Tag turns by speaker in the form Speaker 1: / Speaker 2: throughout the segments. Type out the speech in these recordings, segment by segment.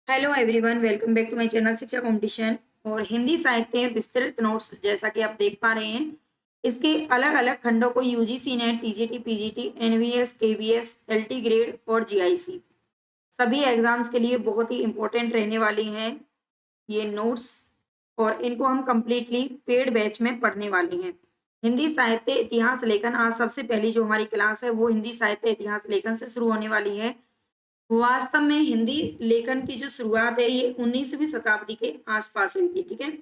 Speaker 1: Hello everyone, welcome back to my channel Shiksha competition. और हिंदी साहित्य विस्तृत नोट्स जैसा कि आप देख पा रहे हैं, इसके अलग अलग खंडों को UGC NET, TGT, PGT, NVS, KVS, LT grade और जीआईसी सभी एग्जाम्स के लिए बहुत ही इंपॉर्टेंट रहने वाली हैं ये नोट्स। और इनको हम कंप्लीटली पेड बैच में पढ़ने वाले हैं। हिंदी साहित्य इतिहास लेखन, आज सबसे पहली जो हमारी क्लास है वो हिंदी साहित्य इतिहास लेखन से शुरू होने वाली है। वास्तव में हिंदी लेखन की जो शुरुआत है ये 19वीं शताब्दी के आसपास हुई थी। ठीक है,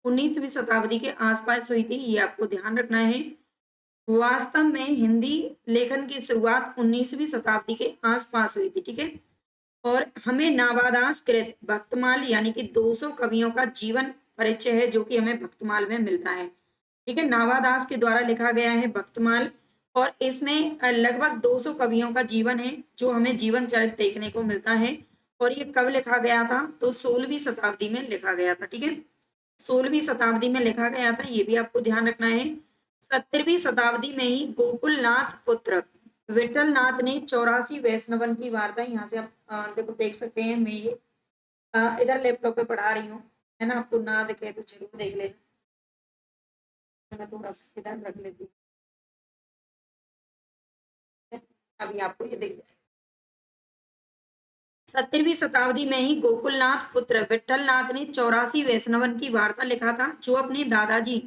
Speaker 1: 19वीं शताब्दी के आसपास हुई थी, ये आपको ध्यान रखना है। वास्तव में हिंदी लेखन की शुरुआत 19वीं शताब्दी के आसपास हुई थी। ठीक है, और हमें नावादास कृत भक्तमाल यानी कि 200 कवियों का जीवन परिचय है जो कि हमें भक्तमाल में मिलता है। ठीक है, नावादास के द्वारा लिखा गया है भक्तमाल, और इसमें लगभग 200 कवियों का जीवन है जो हमें जीवन चरित्र देखने को मिलता है। और ये कब लिखा गया था? तो 16वीं शताब्दी में लिखा गया था। ठीक है, 16वीं शताब्दी में लिखा गया था, ये भी आपको ध्यान रखना है। 17वीं शताब्दी में ही गोकुलनाथ पुत्र विठल नाथ ने 84 वैष्णवन की वार्ता, यहाँ से आप देखो देख सकते हैं। मैं ये इधर लैपटॉप पे पढ़ा रही हूँ, है ना। आपको ना दिखे तो जरूर देख लेना। मैं थोड़ा सा इधर रख लेती हूँ, अभी आपको ये दिख जाएगा। 17वीं शताब्दी में ही गोकुलनाथ पुत्र विठल नाथ ने 84 वैष्णवन की वार्ता लिखा था जो अपने दादाजी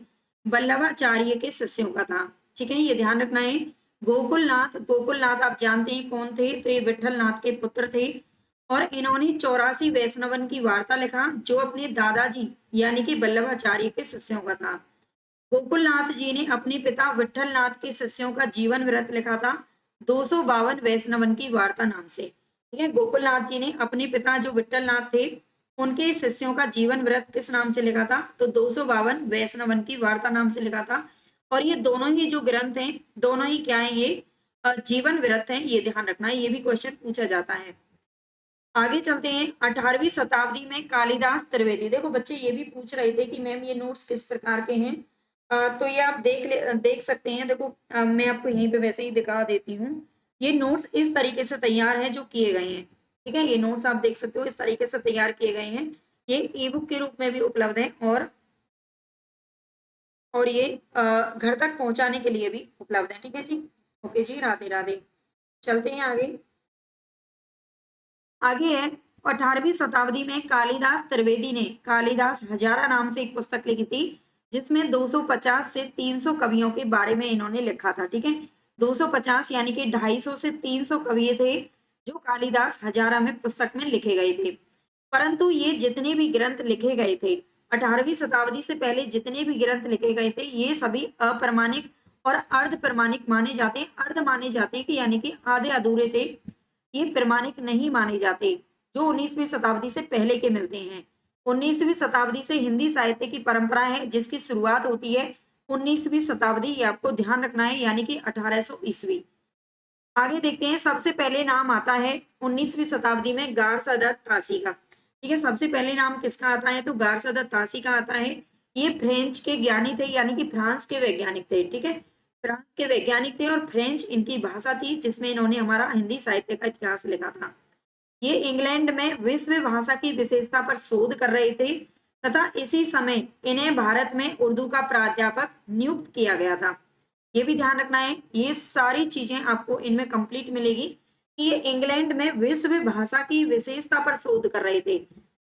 Speaker 1: वल्लभाचार्य के शिष्यों का था। ठीक है, ये ध्यान रखना है। गोकुलनाथ आप जानते हैं कौन थे? तो ये विठल नाथ के पुत्र थे, और इन्होंने 84 वैष्णवन की वार्ता लिखा जो अपने दादाजी यानी कि वल्लभाचार्य के शिष्यों का था। गोकुलनाथ जी ने अपने पिता विठल नाथ के शिष्यों का जीवन वृत्त लिखा था 252 वैष्णवन की वार्ता नाम से। ठीक है, गोकुलनाथ जी ने अपने पिता जो विठल नाथ थे उनके शिष्यों का जीवन वृत्त किस नाम से लिखा था? तो 252 वैष्णवन की वार्ता नाम से लिखा था। और ये दोनों ही जो ग्रंथ हैं, दोनों ही क्या है? ये जीवन वृत्त हैं, ये ध्यान रखना है, ये भी क्वेश्चन पूछा जाता है। आगे चलते हैं। 18वीं शताब्दी में कालिदास त्रिवेदी, देखो बच्चे ये भी पूछ रहे थे कि मैम ये नोट्स किस प्रकार के हैं। तो ये आप देख सकते हैं। देखो मैं आपको यहीं पे वैसे ही दिखा देती हूँ। ये नोट्स इस तरीके से तैयार हैं जो किए गए हैं। ठीक है, ये नोट्स आप देख सकते हो इस तरीके से तैयार किए गए हैं। ये ई बुक के रूप में भी उपलब्ध है, और ये घर तक पहुंचाने के लिए भी उपलब्ध है। ठीक है जी, ओके जी, राधे राधे। चलते हैं आगे। आगे है, 18वीं शताब्दी में कालिदास त्रिवेदी ने कालिदास हजारा नाम से एक पुस्तक लिखी थी जिसमें 250 से 300 कवियों के बारे में इन्होंने लिखा था। ठीक है, 250 यानी कि 250 से 300 कवि थे जो कालिदास हजारा में पुस्तक में लिखे गए थे। परंतु ये जितने भी ग्रंथ लिखे गए थे 18वीं शताब्दी से पहले जितने भी ग्रंथ लिखे गए थे ये सभी अप्रमाणिक और अर्ध प्रमाणिक माने जाते हैं। अर्ध माने जाते हैं कि यानी कि आधे अधूरे थे, ये प्रमाणिक नहीं माने जाते जो 19वीं शताब्दी से पहले के मिलते हैं। 19वीं शताब्दी से हिंदी साहित्य की परंपरा है जिसकी शुरुआत होती है 19वीं शताब्दी, ये आपको ध्यान रखना है, यानी कि 1800 ईस्वी। आगे देखते हैं। सबसे पहले नाम आता है 19वीं शताब्दी में गारसदत तासी का। ठीक है, सबसे पहले नाम किसका आता है? तो गारसदत तासी का आता है। ये फ्रेंच के ज्ञानी थे, यानी कि फ्रांस के वैज्ञानिक थे। ठीक है, फ्रांस के वैज्ञानिक थे और फ्रेंच इनकी भाषा थी जिसमें इन्होंने हमारा हिंदी साहित्य का इतिहास लिखा था। ये इंग्लैंड में विश्व भाषा की विशेषता पर शोध कर रहे थे तथा इसी समय इन्हें भारत में उर्दू का प्राध्यापक नियुक्त किया गया था। ये भी ध्यान रखना है, ये सारी चीजें आपको इनमें कंप्लीट मिलेगी कि ये इंग्लैंड में विश्व भाषा की विशेषता पर शोध कर रहे थे।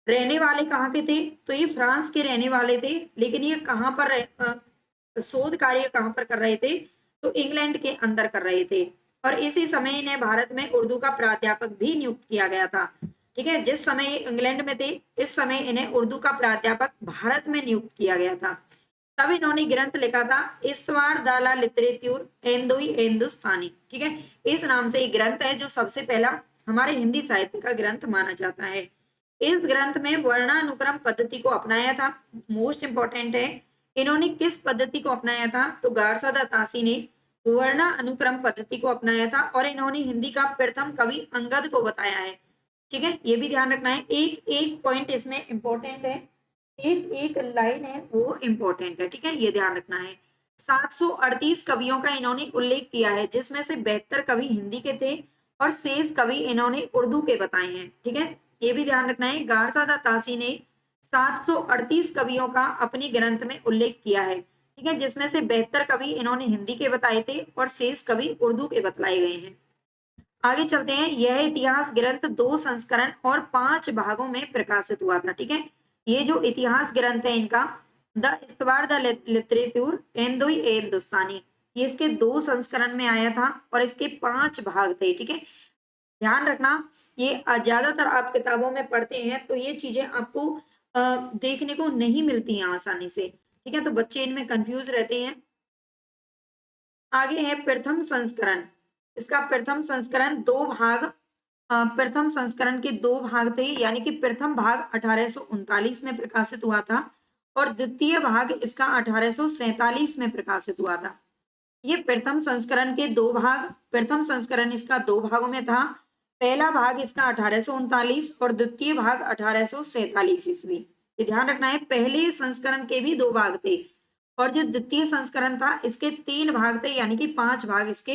Speaker 1: रहने वाले कहाँ के थे? तो ये फ्रांस के रहने वाले थे, लेकिन ये कहाँ पर शोध कार्य कहाँ पर कर रहे थे? तो इंग्लैंड के अंदर कर रहे थे। और इसी समय इन्हें भारत में उर्दू का प्राध्यापक भी नियुक्त किया गया था। ठीक है, जिस समय ये इंग्लैंड में थे इस समय इन्हें उर्दू का प्राध्यापक भारत में नियुक्त किया गया था। तब इन्होंने ग्रंथ लिखा था इस्तवार दाला लिटरेच्यूर एंदोई हिंदुस्तानी। ठीक है, इस नाम से एक ग्रंथ है जो सबसे पहला हमारे हिंदी साहित्य का ग्रंथ माना जाता है। इस ग्रंथ में वर्णानुक्रम पद्धति को अपनाया था। मोस्ट इंपॉर्टेंट है, इन्होंने किस पद्धति को अपनाया था? तो गारसादा तासी ने वर्ण अनुक्रम पद्धति को अपनाया था, और इन्होंने हिंदी का प्रथम कवि अंगद को बताया है। ठीक है, ये भी ध्यान रखना है। एक एक पॉइंट इसमें इंपॉर्टेंट है, एक एक लाइन है वो इंपॉर्टेंट है। ठीक है, ये ध्यान रखना है। 738 कवियों का इन्होंने उल्लेख किया है जिसमें से 72 कवि हिंदी के थे और शेष कवि इन्होंने उर्दू के बताए हैं। ठीक है, ये भी ध्यान रखना है। गारसादा तासी ने 738 कवियों का अपने ग्रंथ में उल्लेख किया है, ठीक है, जिसमें से 72 कवि इन्होंने हिंदी के बताए थे और शेष कवि उर्दू के बतलाए गए हैं। आगे चलते हैं। यह इतिहास ग्रंथ 2 संस्करण और 5 भागों में प्रकाशित हुआ था, ठीक है। ये जो इतिहास ग्रंथ है इनका, द इस्तवार द लिटरेचर एंदोई ए हिंदुस्तानी, ये इसके 2 संस्करण में आया था और इसके 5 भाग थे, ठीक है। ध्यान रखना, ये ज्यादातर आप किताबों में पढ़ते हैं तो ये चीजें आपको देखने को नहीं मिलती हैं आसानी से, ठीक है, तो बच्चे इनमें कंफ्यूज रहते हैं। आगे है प्रथम संस्करण। इसका प्रथम संस्करण 2 भाग, प्रथम संस्करण के 2 भाग थे, यानी कि प्रथम भाग 1839 में प्रकाशित हुआ था और द्वितीय भाग इसका 1847 में प्रकाशित हुआ था। ये प्रथम संस्करण के 2 भाग, प्रथम संस्करण इसका 2 भागों में था। पहला भाग इसका 1839 और द्वितीय भाग 1847 ईस्वी। ये ध्यान रखना है, पहले संस्करण के भी 2 भाग थे और जो द्वितीय संस्करण था इसके 3 भाग थे, यानी कि 5 भाग इसके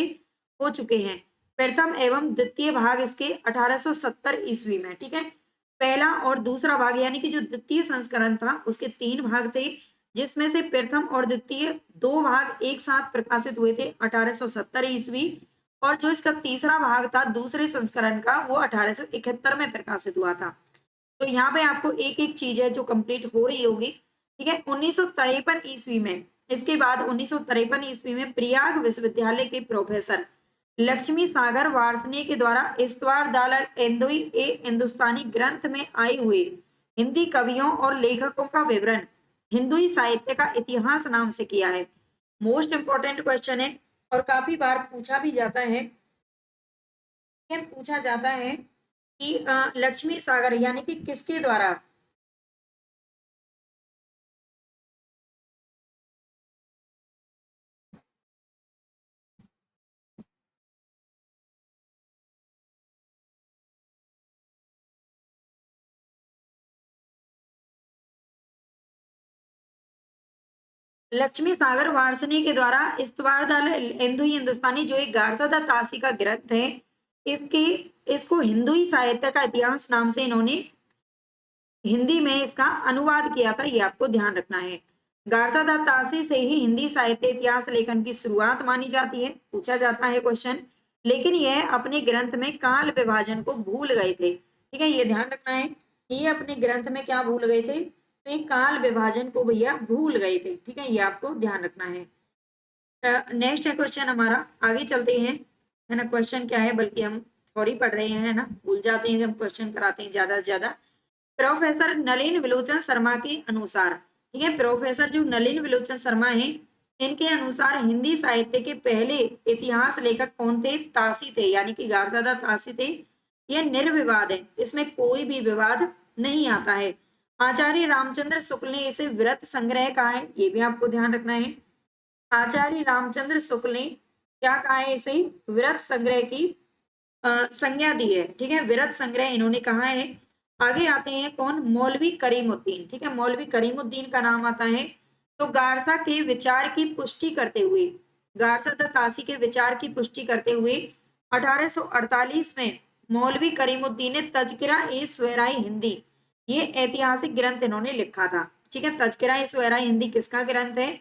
Speaker 1: हो चुके हैं। प्रथम एवं द्वितीय भाग इसके 1870 ईस्वी में, ठीक है। पहला और दूसरा भाग यानी कि जो द्वितीय संस्करण था उसके 3 भाग थे, जिसमें से प्रथम और द्वितीय 2 भाग एक साथ प्रकाशित हुए थे 1870 ईस्वी, और जो इसका तीसरा भाग था दूसरे संस्करण का वो 1871 में प्रकाशित हुआ था। तो यहाँ पे आपको एक एक चीज है जो कंप्लीट हो रही होगी, ठीक है। 1953 ईस्वी में, इसके बाद 1953 ईस्वी में प्रयाग विश्वविद्यालय के प्रोफेसर लक्ष्मी सागर वार्ष्णेय के द्वारा इस्तवार दालल एंदोई ए हिंदुस्तानी ग्रंथ में आए हुए हिंदी कवियों और लेखकों का विवरण हिंदुई साहित्य का इतिहास नाम से किया है। मोस्ट इंपॉर्टेंट क्वेश्चन है और काफी बार पूछा भी जाता है, पूछा जाता है कि लक्ष्मी सागर यानी कि किसके द्वारा, लक्ष्मी सागर वार्ष्णेय के द्वारा इस्तवार दाल हिंदुई हिंदुस्तानी जो एक गारसादा तासी का ग्रंथ है, इसके इसको हिंदुई साहित्य का इतिहास नाम से इन्होंने हिंदी में इसका अनुवाद किया था, ये आपको ध्यान रखना है। गारसादा तासी से ही हिंदी साहित्य इतिहास लेखन की शुरुआत मानी जाती है, पूछा जाता है क्वेश्चन, लेकिन यह अपने ग्रंथ में काल विभाजन को भूल गए थे, ठीक है, ये ध्यान रखना है। ये अपने ग्रंथ में क्या भूल गए थे, तो ये काल विभाजन को भैया भूल गए थे, ठीक है, ये आपको ध्यान रखना है। नेक्स्ट है क्वेश्चन हमारा, आगे चलते हैं, है ना। क्वेश्चन क्या है, बल्कि हम थोड़ी पढ़ रहे हैं, है ना, भूल जाते हैं जब क्वेश्चन कराते हैं ज्यादा से ज्यादा। प्रोफेसर नलिन विलोचन शर्मा के अनुसार, ठीक है, प्रोफेसर जो नलिन विलोचन शर्मा हैं, इनके अनुसार हिंदी साहित्य के पहले इतिहास लेखक कौन थे, तासी थे, यानी कि गारसादा तासी थे। यह निर्विवाद है, इसमें कोई भी विवाद नहीं आता है। आचार्य रामचंद्र शुक्ल ने इसे व्रत संग्रह कहा है, ये भी आपको ध्यान रखना है। आचार्य रामचंद्र शुक्ल ने क्या कहा है, इसे विरत संग्रह की संज्ञा दी है, ठीक है, विरत संग्रह इन्होंने कहा है। आगे आते हैं कौन, मौलवी करीमुद्दीन, ठीक है, मौलवी करीमुद्दीन का नाम आता है। तो गारसा के विचार की पुष्टि करते हुए, गारसा तासी के विचार की पुष्टि करते हुए 1848 में मौलवी करीमुद्दीन ने तजकिरा ए स्वराई हिंदी, ये ऐतिहासिक ग्रंथ इन्होंने लिखा था, ठीक है। तजकिरा ए स्वराई हिंदी किसका ग्रंथ है,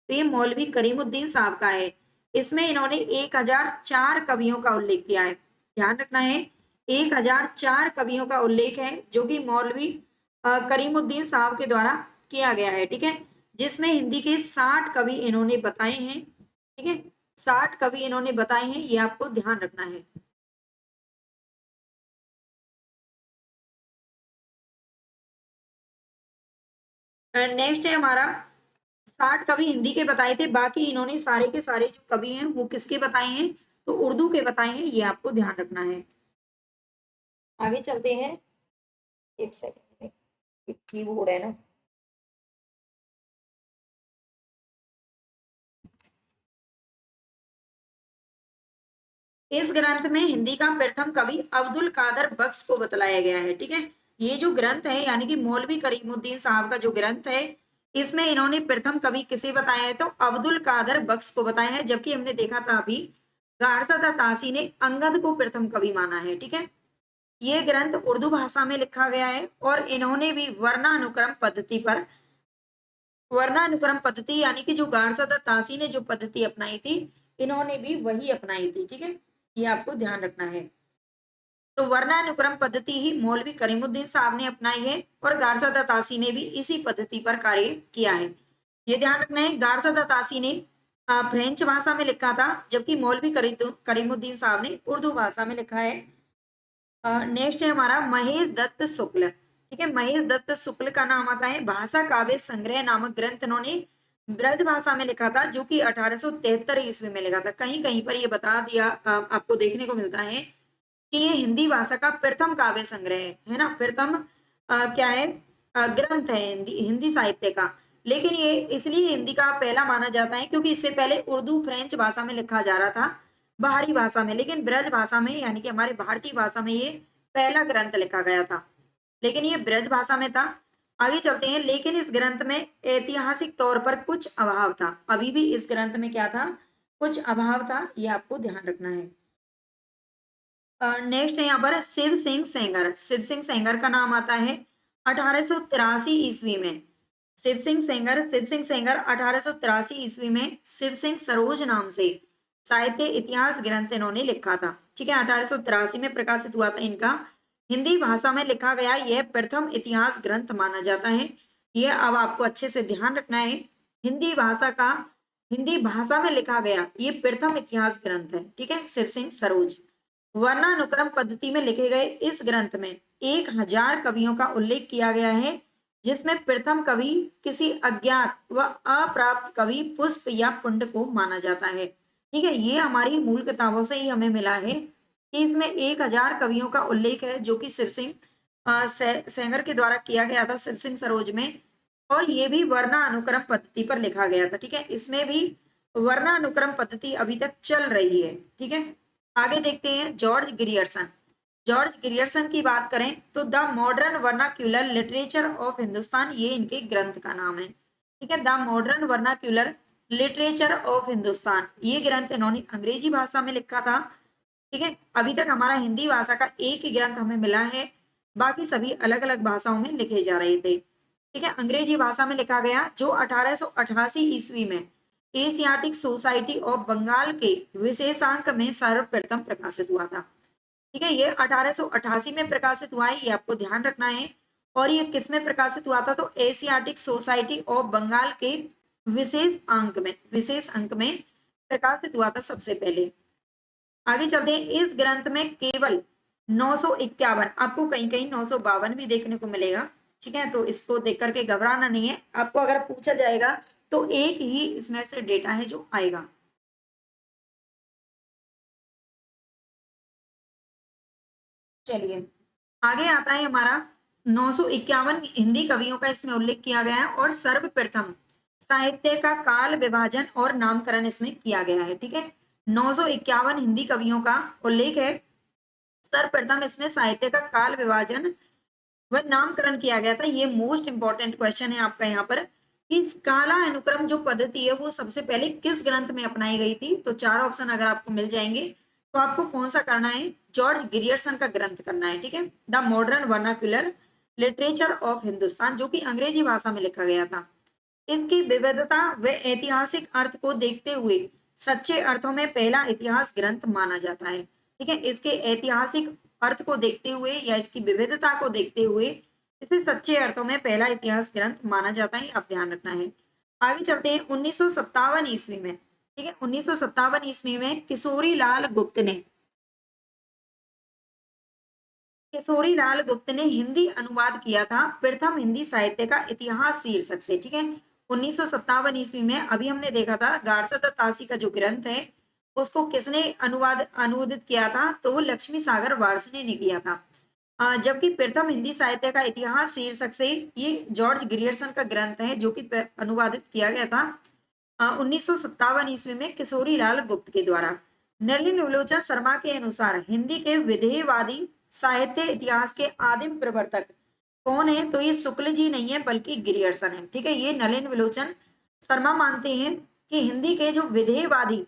Speaker 1: तो ये मौलवी करीमुद्दीन साहब का है। इसमें इन्होंने 1004 कवियों का उल्लेख किया है, ध्यान रखना है, 1004 कवियों का उल्लेख है जो कि मौलवी करीमुद्दीन साहब के द्वारा किया गया है, ठीक है, जिसमें हिंदी के 60 कवि इन्होंने बताए हैं, ठीक है, 60 कवि इन्होंने बताए हैं, ये आपको ध्यान रखना है। नेक्स्ट है हमारा, 60 कवि हिंदी के बताए थे, बाकी इन्होंने सारे के सारे जो कवि हैं वो किसके बताए हैं, तो उर्दू के बताए हैं, ये आपको ध्यान रखना है। आगे चलते हैं, एक सेकंड में कीबोर्ड है ना। इस ग्रंथ में हिंदी का प्रथम कवि अब्दुल कादर बख्श को बतलाया गया है, ठीक है। ये जो ग्रंथ है यानी कि मौलवी करीमुद्दीन साहब का जो ग्रंथ है, इसमें इन्होंने प्रथम कवि किसे बताया है, तो अब्दुल कादर बख्श को बताया है, जबकि हमने देखा था अभी गारसादा तासी ने अंगद को प्रथम कवि माना है, ठीक है। ये ग्रंथ उर्दू भाषा में लिखा गया है और इन्होंने भी वर्णानुक्रम पद्धति यानी कि जो गारसदा तासी ने जो पद्धति अपनाई थी, इन्होंने भी वही अपनाई थी। ठीक है, ये आपको ध्यान रखना है। तो वर्णानुक्रम पद्धति ही मौलवी करीमुद्दीन साहब ने अपनाई है और गारसदा तासी ने भी इसी पद्धति पर कार्य किया है। ये ध्यान रखना है, गारसदा तासी ने फ्रेंच भाषा में लिखा था, जबकि मौलवी करीमुद्दीन साहब ने उर्दू भाषा में लिखा है। नेक्स्ट है हमारा महेश दत्त शुक्ल। ठीक है, महेश दत्त शुक्ल का नाम आता है भाषा काव्य संग्रह नामक ग्रंथ इन्होंने ब्रज भाषा में लिखा था, जो कि 1873 ईस्वी में लिखा था। कहीं कहीं पर ये बता दिया आपको देखने को मिलता है कि ये हिंदी भाषा का प्रथम काव्य संग्रह है ना, प्रथम क्या है ग्रंथ है हिंदी साहित्य का। लेकिन ये इसलिए हिंदी का पहला माना जाता है क्योंकि इससे पहले उर्दू फ्रेंच भाषा में लिखा जा रहा था, बाहरी भाषा में, लेकिन ब्रज भाषा में यानी कि हमारे भारतीय भाषा में ये पहला ग्रंथ लिखा गया था, लेकिन ये ब्रज भाषा में था। आगे चलते हैं। लेकिन इस ग्रंथ में ऐतिहासिक तौर पर कुछ अभाव था। अभी भी इस ग्रंथ में क्या था, कुछ अभाव था, ये आपको ध्यान रखना है। नेक्स्ट है यहाँ पर शिव सिंह सेंगर। शिव सिंह सेंगर का नाम आता है 1883 ईस्वी में। शिव सिंह सेंगर 1883 ईस्वी में शिव सिंह सरोज नाम से साहित्य इतिहास ग्रंथ इन्होंने लिखा था। ठीक है, 1883 में प्रकाशित हुआ था इनका, हिंदी भाषा में लिखा गया यह प्रथम इतिहास ग्रंथ माना जाता है। यह अब आपको अच्छे से ध्यान रखना है, हिंदी भाषा में लिखा गया ये प्रथम इतिहास ग्रंथ है। ठीक है, शिव सिंह सरोज। वर्णानुक्रम पद्धति में लिखे गए इस ग्रंथ में 1000 कवियों का उल्लेख किया गया है, जिसमें प्रथम कवि किसी अज्ञात व अप्राप्त कवि पुष्प या पुंड को माना जाता है। ठीक है, ये हमारी मूल किताबों से ही हमें मिला है कि इसमें 1000 कवियों का उल्लेख है, जो कि शिव सिंह सेंगर के द्वारा किया गया था, शिव सिंह सरोज में, और ये भी वर्णानुक्रम पद्धति पर लिखा गया था। ठीक है, इसमें भी वर्णानुक्रम पद्धति अभी तक चल रही है। ठीक है, आगे देखते हैं जॉर्ज ग्रियर्सन की बात करें तो the modern vernacular literature of Hindustan, ये इनके ग्रंथ का नाम है। ठीक है, the modern vernacular literature of Hindustan, ये ग्रंथ इन्होंने अंग्रेजी भाषा में लिखा था। ठीक है, अभी तक हमारा हिंदी भाषा का एक ही ग्रंथ हमें मिला है, बाकी सभी अलग अलग भाषाओं में लिखे जा रहे थे। ठीक है, अंग्रेजी भाषा में लिखा गया, जो 1888 ईस्वी में एशियाटिक सोसाइटी ऑफ बंगाल के विशेषांक में सर्वप्रथम प्रकाशित हुआ था। ठीक है, ये 1888 में प्रकाशित हुआ है, ये आपको ध्यान रखना है। और ये किस में प्रकाशित हुआ था, तो एशियाटिक सोसाइटी ऑफ बंगाल के विशेष अंक में प्रकाशित हुआ था सबसे पहले। आगे चलते हैं। इस ग्रंथ में केवल 951, आपको कहीं कहीं 952 भी देखने को मिलेगा। ठीक है, तो इसको देख करके घबराना नहीं है, आपको अगर पूछा जाएगा तो एक ही इसमें से डेटा है जो आएगा। चलिए आगे आता है हमारा 951 हिंदी कवियों का इसमें उल्लेख किया गया है और सर्वप्रथम साहित्य का काल विभाजन और नामकरण इसमें किया गया है। ठीक है, 951 हिंदी कवियों का उल्लेख है, सर्वप्रथम इसमें साहित्य का काल विभाजन व नामकरण किया गया था। ये मोस्ट इंपॉर्टेंट क्वेश्चन है आपका यहाँ पर, इस काला अनुक्रम जो पद्धति है वो सबसे पहले किस ग्रंथ में अपनाई गई थी। तो 4 ऑप्शन अगर आपको मिल जाएंगे तो आपको कौन सा करना है, जॉर्ज ग्रियर्सन का ग्रंथ करना है। ठीक है, the modern vernacular literature of Hindustan, जो कि अंग्रेजी भाषा में लिखा गया था। इसकी विविधता व ऐतिहासिक अर्थ को देखते हुए सच्चे अर्थों में पहला इतिहास ग्रंथ माना जाता है। ठीक है, इसके ऐतिहासिक अर्थ को देखते हुए या इसकी विविधता को देखते हुए इसे सच्चे अर्थों में पहला इतिहास ग्रंथ माना जाता है, आप ध्यान रखना है। आगे चलते हैं 1957 ईस्वी में। ठीक है, 1957 ईस्वी में किशोरी लाल गुप्त ने हिंदी अनुवाद किया था प्रथम हिंदी साहित्य का इतिहास शीर्षक से। ठीक है, 1957 ईस्वी में अभी हमने देखा था गारसदा तासी का जो ग्रंथ है उसको किसने अनुवादित किया था, तो लक्ष्मी सागर वार्ष्णेय ने किया था। जबकि प्रथम हिंदी साहित्य का इतिहास शीर्षक से ये जॉर्ज ग्रियर्सन का ग्रंथ है, जो कि अनुवादित किया गया था 1957 ईस्वी में किशोरी लाल गुप्त के द्वारा। नलिन विलोचन शर्मा के अनुसार हिंदी के विधेयवादी साहित्य इतिहास के आदिम प्रवर्तक कौन है, तो ये शुक्ल जी नहीं है बल्कि ग्रियर्सन है। ठीक है, ये नलिन विलोचन शर्मा मानते हैं कि हिंदी के जो विधेयवादी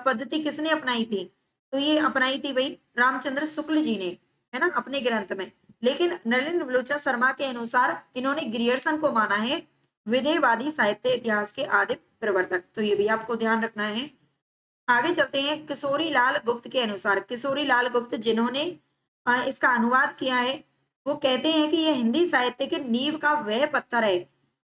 Speaker 1: पद्धति किसने अपनाई थी, तो ये अपनाई थी भाई रामचंद्र शुक्ल जी ने, है ना, अपने ग्रंथ में। लेकिन नलिन बलोचा शर्मा के अनुसार इन्होंने ग्रियर्सन को माना है विधेयवादी साहित्य इतिहास के आदि प्रवर्तक। तो ये भी आपको ध्यान रखना है। आगे चलते हैं। किशोरी लाल गुप्त के अनुसार, किशोरी लाल गुप्त जिन्होंने इसका अनुवाद किया है, वो कहते हैं कि यह हिंदी साहित्य के नींव का वह पत्थर है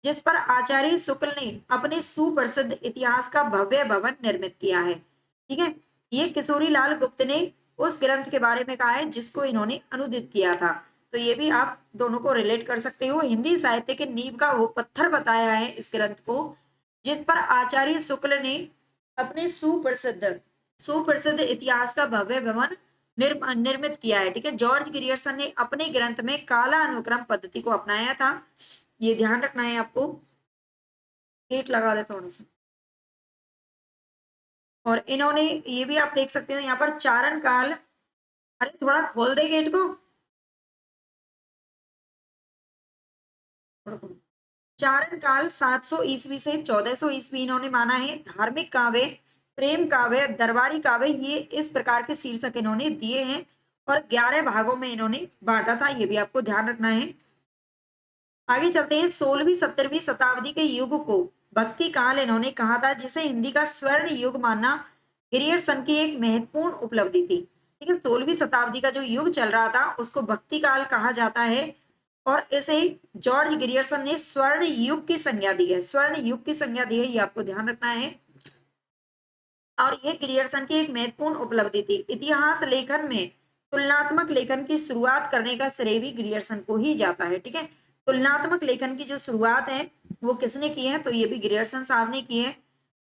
Speaker 1: जिस पर आचार्य शुक्ल ने अपने सुप्रसिद्ध इतिहास का भव्य भवन निर्मित किया है। ठीक है, ये किशोरी लाल गुप्त ने उस ग्रंथ के बारे में कहा है जिसको इन्होंने अनुदित किया था। तो ये भी आप दोनों को रिलेट कर सकते हो। हिंदी साहित्य के नींव का वो पत्थर बताया है इस ग्रंथ को जिस पर आचार्य शुक्ल ने अपने सुप्रसिद्ध इतिहास का भव्य भवन निर्मित किया है। ठीक है, जॉर्ज ग्रियर्सन ने अपने ग्रंथ में काला अनुक्रम पद्धति को अपनाया था। ये ध्यान रखना है आपको। गेट लगा दे थोड़ा सा। और इन्होंने ये भी आप देख सकते हो यहाँ पर चारण काल, अरे थोड़ा खोल दे गेट को। चारण काल 700 ईस्वी से 1400 ईस्वी इन्होंने माना है। धार्मिक काव्य, प्रेम काव्य, दरबारी काव्य, ये इस प्रकार के शीर्षक इन्होंने दिए हैं और 11 भागों में इन्होंने बांटा था। ये भी आपको ध्यान रखना है। आगे चलते हैं। 16वीं 17वीं शताब्दी के युग को भक्ति काल इन्होंने कहा था, जिसे हिंदी का स्वर्ण युग मानना ग्रियर्सन की एक महत्वपूर्ण उपलब्धि थी। ठीक है, 16वीं शताब्दी का जो युग चल रहा था उसको भक्ति काल कहा जाता है और इसे जॉर्ज ग्रियर्सन ने स्वर्ण युग की संज्ञा दी है। स्वर्ण युग की संज्ञा दी है, ये आपको ध्यान रखना है। और ये ग्रियर्सन की एक महत्वपूर्ण उपलब्धि थी। इतिहास लेखन में तुलनात्मक लेखन की शुरुआत करने का श्रेय भी ग्रियर्सन को ही जाता है। ठीक है, तुलनात्मक लेखन की जो शुरुआत है वो किसने की है, तो ये भी ग्रियर्सन साहब ने की है।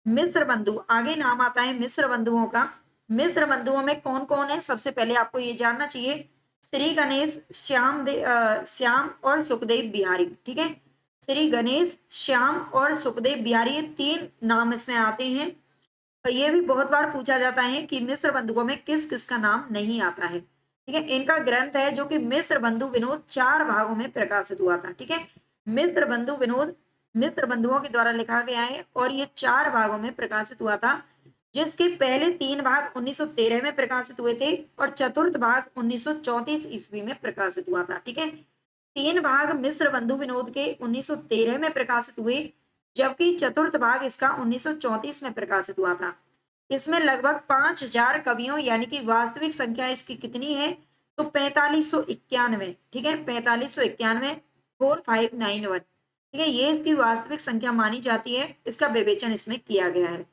Speaker 1: मिस्र बंधु, आगे नाम आता है मिस्र बंधुओं का। मिस्र बंधुओं में कौन कौन है, सबसे पहले आपको ये जानना चाहिए। श्री गणेश, श्याम और सुखदेव बिहारी। ठीक है, श्री गणेश, श्याम और सुखदेव बिहारी, ये 3 नाम इसमें आते हैं। और ये भी बहुत बार पूछा जाता है कि मिस्र बंधुओं में किस किस का नाम नहीं आता है। ठीक है, इनका ग्रंथ है जो कि मिस्र बंधु विनोद 4 भागों में प्रकाशित हुआ था। ठीक है, मिस्र बंधु विनोद मिस्र बंधुओं के द्वारा लिखा गया है और ये 4 भागों में प्रकाशित हुआ था, जिसके पहले 3 भाग 1913 में प्रकाशित हुए थे और चतुर्थ भाग 1934 ईस्वी में प्रकाशित हुआ था। ठीक है, 3 भाग मिस्र बंधु विनोद के 1913 में प्रकाशित हुए, जबकि चतुर्थ भाग इसका 1934 में प्रकाशित हुआ था। इसमें लगभग 5000 कवियों, यानी कि वास्तविक संख्या इसकी कितनी है, तो 4591। ठीक है, 4591, 4591। ठीक है, ये इसकी वास्तविक संख्या मानी जाती है। इसका विवेचन इसमें किया गया है।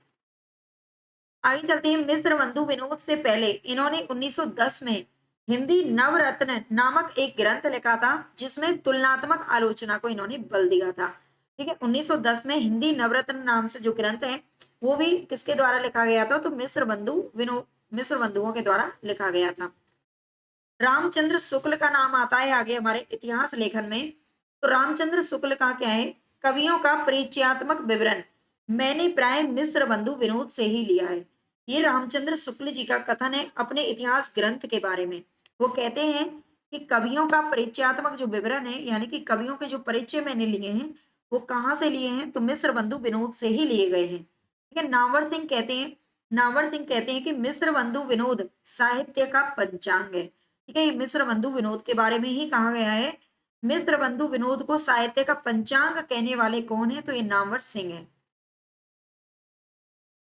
Speaker 1: आगे चलते हैं। मिस्र बंधु विनोद से पहले इन्होंने 1910 में हिंदी नवरत्न नामक एक ग्रंथ लिखा था, जिसमें तुलनात्मक आलोचना को इन्होंने बल दिया था। ठीक है, 1910 में हिंदी नवरत्न नाम से जो ग्रंथ है वो भी किसके द्वारा लिखा गया था, तो मिस्र बंधुओं के द्वारा लिखा गया था। रामचंद्र शुक्ल का नाम आता है आगे हमारे इतिहास लेखन में। तो रामचंद्र शुक्ल का क्या है, कवियों का परिचयात्मक विवरण मैंने प्राय मिस्र बंधु विनोद से ही लिया है। ये रामचंद्र शुक्ल जी का कथन है अपने इतिहास ग्रंथ के बारे में। वो कहते हैं कि कवियों का परिचयात्मक जो विवरण है, यानी कि कवियों के जो परिचय मैंने लिए हैं वो कहाँ से लिए हैं, तो मिस्र बंधु विनोद से ही लिए गए हैं। ठीक है, नामवर सिंह कहते हैं कि मिस्र बंधु विनोद साहित्य का पंचांग है। ठीक है, ये मिस्र बंधु विनोद के बारे में ही कहा गया है। मिस्र बंधु विनोद को साहित्य का पंचांग कहने वाले कौन है, तो ये नामवर सिंह है।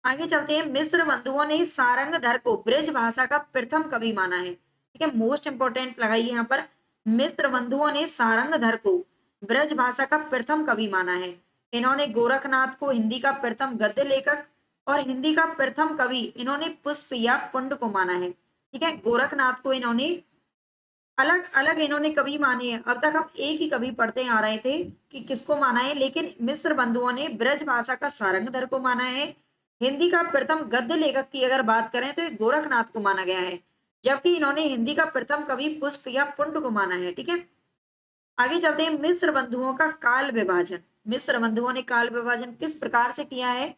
Speaker 1: आगे चलते हैं। मिस्र बंधुओं ने सारंगधर को ब्रज भाषा का प्रथम कवि माना है। ठीक है, मोस्ट इंपोर्टेंट लगाइए यहाँ पर। मिस्र बंधुओं ने सारंगधर को ब्रज भाषा का प्रथम कवि माना है। इन्होंने गोरखनाथ को हिंदी का प्रथम गद्य लेखक और हिंदी का प्रथम कवि इन्होंने पुष्प या पुंड को माना है। ठीक है, गोरखनाथ को इन्होंने अलग अलग इन्होंने कवि माने हैं। अब तक हम एक ही कवि पढ़ते आ रहे थे कि किसको माना है, लेकिन मिस्र बंधुओं ने ब्रज भाषा का सारंगधर को माना है। हिंदी का प्रथम गद्य लेखक की अगर बात करें तो ये गोरखनाथ को माना गया है, जबकि इन्होंने हिंदी का प्रथम कवि पुष्प या पुंड को माना है। ठीक है, आगे चलते हैं। मिस्र बंधुओं का काल विभाजन। मिस्र बंधुओं ने काल विभाजन किस प्रकार से किया है,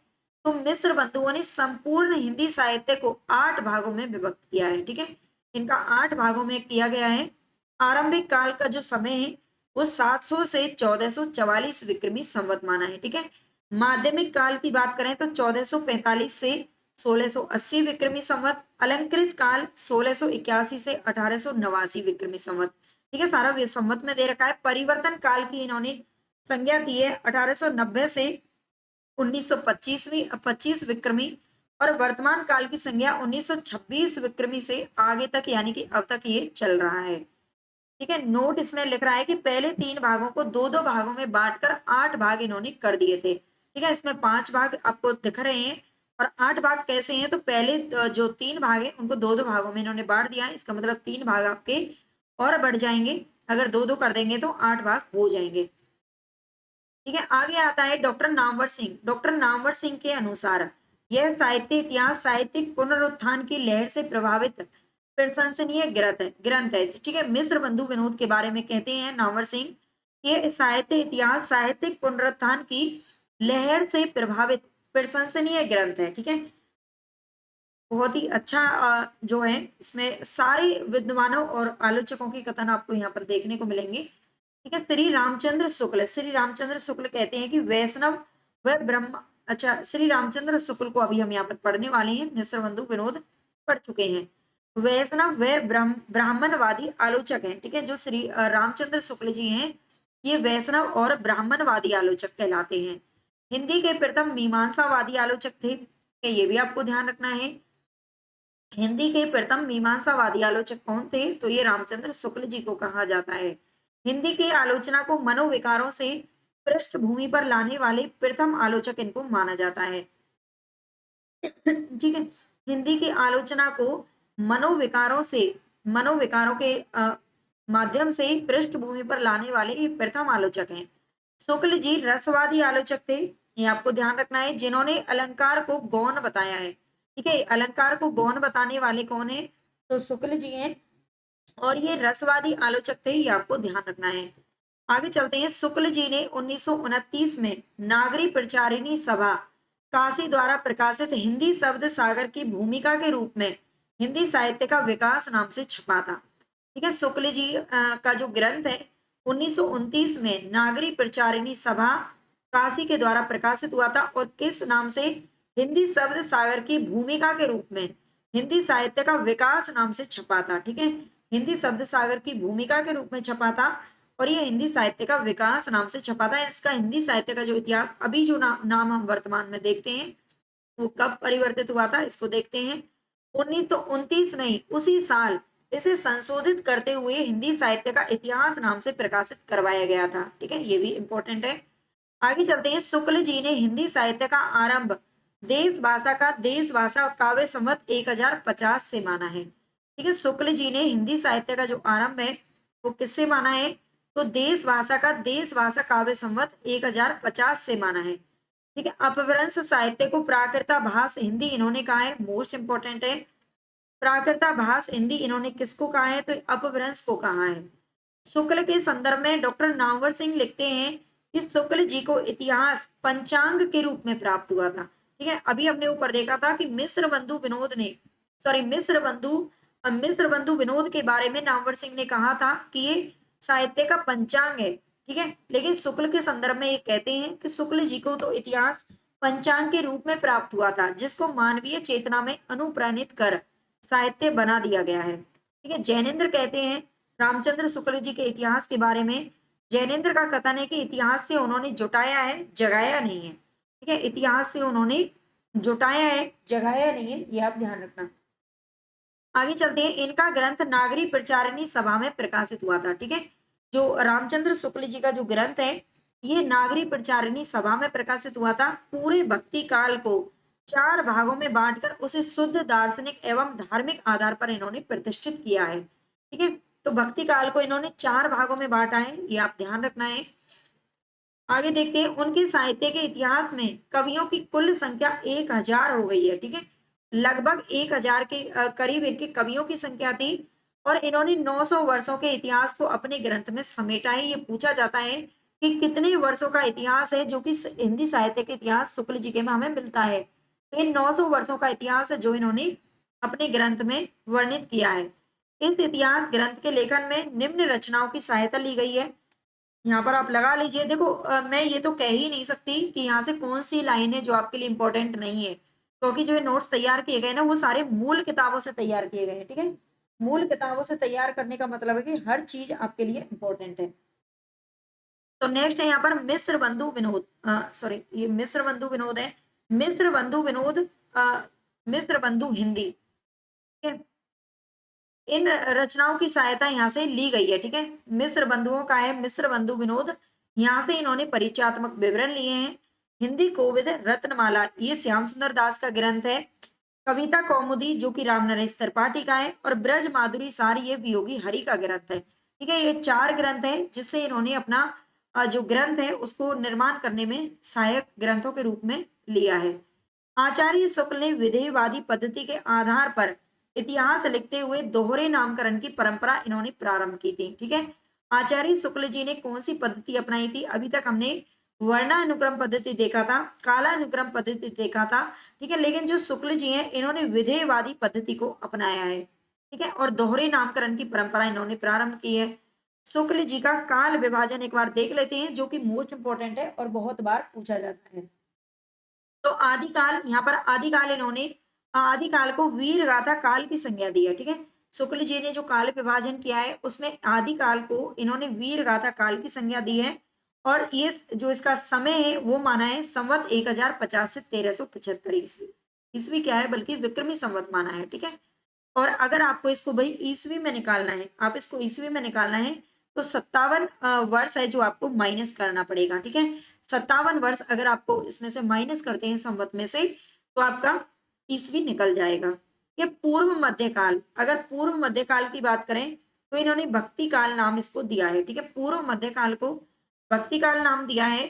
Speaker 1: तो मिस्र बंधुओं ने संपूर्ण हिंदी साहित्य को 8 भागों में विभक्त किया है। ठीक है, इनका 8 भागों में किया गया है। आरंभिक काल का जो समय है वो 700 से 1444 विक्रमी संवत माना है। ठीक है, माध्यमिक काल की बात करें तो 1445 से 1680 विक्रमी संवत, अलंकृत काल 1681 से 1889 विक्रमी संवत। ठीक है, सारा संवत में दे रखा है। परिवर्तन काल की इन्होंने संज्ञा दी है 1890 से 1925 विक्रमी, और वर्तमान काल की संज्ञा 1926 विक्रमी से आगे तक, यानी कि अब तक ये चल रहा है। ठीक है, नोट इसमें लिख रहा है कि पहले 3 भागों को 2-2 भागों में बांटकर 8 भाग इन्होंने कर दिए थे। ठीक है, इसमें 5 भाग आपको दिख रहे हैं और 8 भाग कैसे हैं, तो पहले जो 3 भाग हैं उनको 2-2 भागों में इन्होंने बांट दिया है। इसका मतलब 3 भाग आपके और बढ़ जाएंगे, अगर 2-2 कर देंगे तो 8 भाग हो जाएंगे। ठीक है, आगे आता है डॉक्टर नामवर सिंह। डॉक्टर नामवर सिंह के अनुसार यह साहित्य इतिहास साहित्यिक पुनरुत्थान की लहर से प्रभावित प्रशंसनीय ग्रंथ है। ठीक है, मिस्र बंधु विनोद के बारे में कहते हैं नामवर सिंह, ये साहित्य इतिहास साहित्यिक पुनरुत्थान की लहर से प्रभावित प्रशंसनीय ग्रंथ है। ठीक है, बहुत ही अच्छा जो है, इसमें सारे विद्वानों और आलोचकों के कथन आपको यहाँ पर देखने को मिलेंगे। ठीक है, श्री रामचंद्र शुक्ल कहते हैं कि वैष्णव व ब्रह्म, अच्छा श्री रामचंद्र शुक्ल को अभी हम यहाँ पर पढ़ने वाले हैं, मिस्र बंधु विनोद पढ़ चुके हैं। वैष्णव व ब्राह्मणवादी आलोचक हैं। ठीक है, जो श्री रामचंद्र शुक्ल जी हैं ये वैष्णव और ब्राह्मणवादी आलोचक कहलाते हैं। हिंदी के प्रथम मीमांसावादी आलोचक थे, ये भी आपको ध्यान रखना है। हिंदी के प्रथम मीमांसावादी आलोचक कौन थे, तो ये रामचंद्र शुक्ल जी को कहा जाता है। हिंदी की आलोचना को मनोविकारों से पृष्ठभूमि पर लाने वाले प्रथम आलोचक इनको माना जाता है। ठीक है, हिंदी की आलोचना को मनोविकारों के माध्यम से पृष्ठभूमि पर लाने वाले ये प्रथम आलोचक हैं। शुक्ल जी रसवादी आलोचक थे, ये आपको ध्यान रखना है, जिन्होंने अलंकार को गौण बताया है। ठीक है, अलंकार को गौण बताने वाले कौन है, तो शुक्ल जी हैं, और ये रसवादी आलोचक थे, ये आपको ध्यान रखना है। आगे चलते हैं। शुक्ल जी ने 1929 में नागरी प्रचारिणी सभा काशी द्वारा प्रकाशित हिंदी शब्द सागर की भूमिका के रूप में हिंदी साहित्य का विकास नाम से छपा था। ठीक है, शुक्ल जी का जो ग्रंथ है 1929 में नागरी प्रचारिणी सभा काशी के द्वारा प्रकाशित हुआ था, और किस नाम से, हिंदी शब्द सागर की भूमिका के रूप में हिंदी साहित्य का विकास नाम से छपा था। ठीक है, हिंदी शब्द सागर की भूमिका के रूप में छपा था, और ये हिंदी साहित्य का विकास नाम से छपा था। इसका हिंदी साहित्य का जो इतिहास, अभी जो नाम हम वर्तमान में देखते हैं वो कब परिवर्तित हुआ था, इसको देखते हैं। 1929 नहीं, उसी साल इसे संशोधित करते हुए हिंदी साहित्य का इतिहास नाम से प्रकाशित करवाया गया था। ठीक है, ये भी इंपॉर्टेंट है। आगे चलते हैं। शुक्ल जी ने हिंदी साहित्य का आरंभ देश भाषा काव्य संवत 1050 से माना है। ठीक है, शुक्ल जी ने हिंदी साहित्य का जो आरंभ है वो किससे माना है, तो देश भाषा काव्य संवत 1050 से माना है। ठीक है, अपभ्रंश साहित्य को प्राकृताभास हिंदी इन्होंने कहा है, मोस्ट इंपोर्टेंट है। प्राकृताभास हिंदी इन्होंने किसको कहा है, तो अपभ्रंश को कहा है। शुक्ल के संदर्भ में डॉक्टर नामवर सिंह लिखते हैं कि शुक्ल जी को इतिहास पंचांग के रूप में प्राप्त हुआ था। ठीक है, अभी हमने ऊपर देखा था कि मिस्र बंधु विनोद के बारे में नामवर सिंह ने कहा था कि ये साहित्य का पंचांग है। ठीक है, लेकिन शुक्ल के संदर्भ में ये कहते हैं कि शुक्ल जी को तो इतिहास पंचांग के रूप में प्राप्त हुआ था, जिसको मानवीय चेतना में अनुप्राणित कर साहित्य बना दिया गया है। ठीक है, जैनेन्द्र कहते हैं रामचंद्र शुक्ल जी के इतिहास के बारे में, जैनेन्द्र का कथन है कि इतिहास से उन्होंने जुटाया है, जगाया नहीं है। ठीक है, इतिहास से उन्होंने जुटाया है, जगाया नहीं है, ये आप ध्यान रखना। आगे चलते हैं। इनका ग्रंथ नागरी प्रचारिणी सभा में प्रकाशित हुआ था। ठीक है, जो रामचंद्र शुक्ल जी का जो ग्रंथ है ये नागरी प्रचारिणी सभा में प्रकाशित हुआ था। पूरे भक्ति काल को 4 भागों में बांटकर उसे शुद्ध दार्शनिक एवं धार्मिक आधार पर इन्होंने प्रतिष्ठित किया है। ठीक है, तो भक्ति काल को इन्होंने 4 भागों में बांटा है, ये आप ध्यान रखना है। आगे देखते हैं। उनके साहित्य के इतिहास में कवियों की कुल संख्या 1000 हो गई है। ठीक है, लगभग 1000 के करीब इनके कवियों की संख्या थी, और इन्होंने 900 वर्षों के इतिहास को अपने ग्रंथ में समेटा है। ये पूछा जाता है कि कितने वर्षों का इतिहास है जो कि हिंदी साहित्य के इतिहास शुक्ल जी के में हमें मिलता है, तो इन 900 वर्षों का इतिहास है जो इन्होंने अपने ग्रंथ में वर्णित किया है। इस इतिहास ग्रंथ के लेखन में निम्न रचनाओं की सहायता ली गई है। यहाँ पर आप लगा लीजिए। देखो मैं ये तो कह ही नहीं सकती कि यहाँ से कौन सी लाइन है जो आपके लिए इंपॉर्टेंट नहीं है, क्योंकि जो ये नोट्स तैयार किए गए ना वो सारे मूल किताबों से तैयार किए गए हैं, ठीक है। मूल किताबों से तैयार करने का मतलब है कि हर चीज आपके लिए इंपॉर्टेंट है। तो नेक्स्ट है यहाँ पर मिस्र बंधु विनोद, सॉरी ये मिस्र बंधु विनोद है, मिस्र बंधु विनोद, मिस्र बंधु हिंदी, ठीक है। इन रचनाओं की सहायता यहाँ से ली गई है, ठीक है। मिस्र बंधुओं का है मिस्र बंधु विनोद, यहाँ से इन्होंने परिचयात्मक विवरण लिए हैं। हिंदी कोविद रत्नमाला ये श्याम सुंदर दास का ग्रंथ है। कविता कौमुदी जो कि राम नरेश त्रिपाठी का है, और ब्रज माधुरी सार ये वियोगी हरि का ग्रंथ है, ठीक है। ये 4 ग्रंथ है जिससे इन्होंने अपना जो ग्रंथ है उसको निर्माण करने में सहायक ग्रंथों के रूप में लिया है। आचार्य शुक्ल ने विधेयवादी पद्धति के आधार पर इतिहास लिखते हुए दोहरे नामकरण की परंपरा इन्होंने प्रारंभ की थी, ठीक है। आचार्य शुक्ल जी ने कौन सी पद्धति अपनाई थी? अभी तक हमने वर्णानुक्रम पद्धति देखा था, कालानुक्रम पद्धति देखा था, ठीक है। लेकिन जो शुक्ल जी हैं इन्होंने विधेयवादी पद्धति को अपनाया है, ठीक है, और दोहरे नामकरण की परंपरा इन्होंने प्रारंभ की है। शुक्ल जी का काल विभाजन एक बार देख लेते हैं, जो कि मोस्ट इंपॉर्टेंट है और बहुत बार पूछा जाता है। तो आदिकाल, यहाँ पर आदिकाल इन्होंने आदिकाल को वीर गाथा काल की संज्ञा दी है, ठीक है। शुक्ल जी ने जो काल विभाजन किया है उसमें आदिकाल को इन्होंने वीर गाथा काल की संज्ञा दी है, और ये जो इसका समय है वो माना है संवत 1050 से 1375 ईस्वी। ईस्वी क्या है बल्कि विक्रमी संवत माना है, ठीक है। और अगर आपको इसको भाई ईस्वी में निकालना है, आप इसको ईस्वी में निकालना है तो 57 वर्ष है जो आपको माइनस करना पड़ेगा, ठीक है। 57 वर्ष अगर आपको इसमें से माइनस करते हैं संवत में से तो आपका ईस्वी निकल जाएगा। ये पूर्व मध्यकाल, अगर पूर्व मध्यकाल की बात करें तो इन्होंने भक्ति काल नाम इसको दिया है, ठीक है। पूर्व मध्यकाल को भक्ति काल नाम दिया है।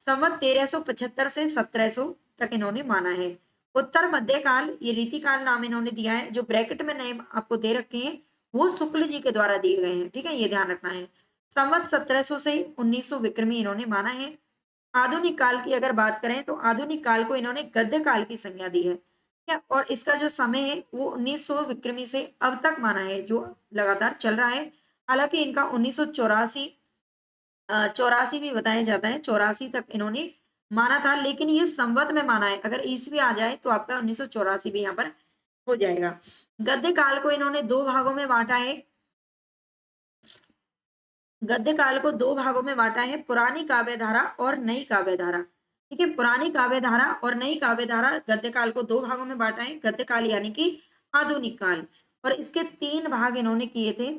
Speaker 1: संवत 1375 से 1700 तक इन्होंने माना है। उत्तर मध्यकाल ये रीतिकाल नाम इन्होंने दिया है। जो ब्रैकेट में नेम आपको दे रखे हैं वो शुक्ल जी के द्वारा दिए गए हैं, ठीक है, ये ध्यान रखना है। संवत 1700 से 1900 विक्रमी इन्होंने माना है। आधुनिक काल की अगर बात करें तो आधुनिक काल को इन्होंने गद्य काल की संज्ञा दी है, ठीक है, और इसका जो समय है वो 1900 विक्रमी से अब तक माना है, जो लगातार चल रहा है। हालांकि इनका 1984 84 भी बताया जाता है, 84 तक इन्होंने माना था, लेकिन ये संवत में माना है। अगर ईस्वी आ जाए तो आपका 1984 भी यहाँ पर हो जाएगा। गद्य काल को इन्होंने 2 भागों में बांटा है। गद्य काल को 2 भागों में बांटा है, पुरानी काव्य धारा और नई काव्य धारा, ठीक है। पुरानी काव्य धारा और नई काव्य धारा गद्य काल को 2 भागों में बांटा है। गद्य काल यानी कि आधुनिक काल, और इसके 3 भाग इन्होंने किए थे।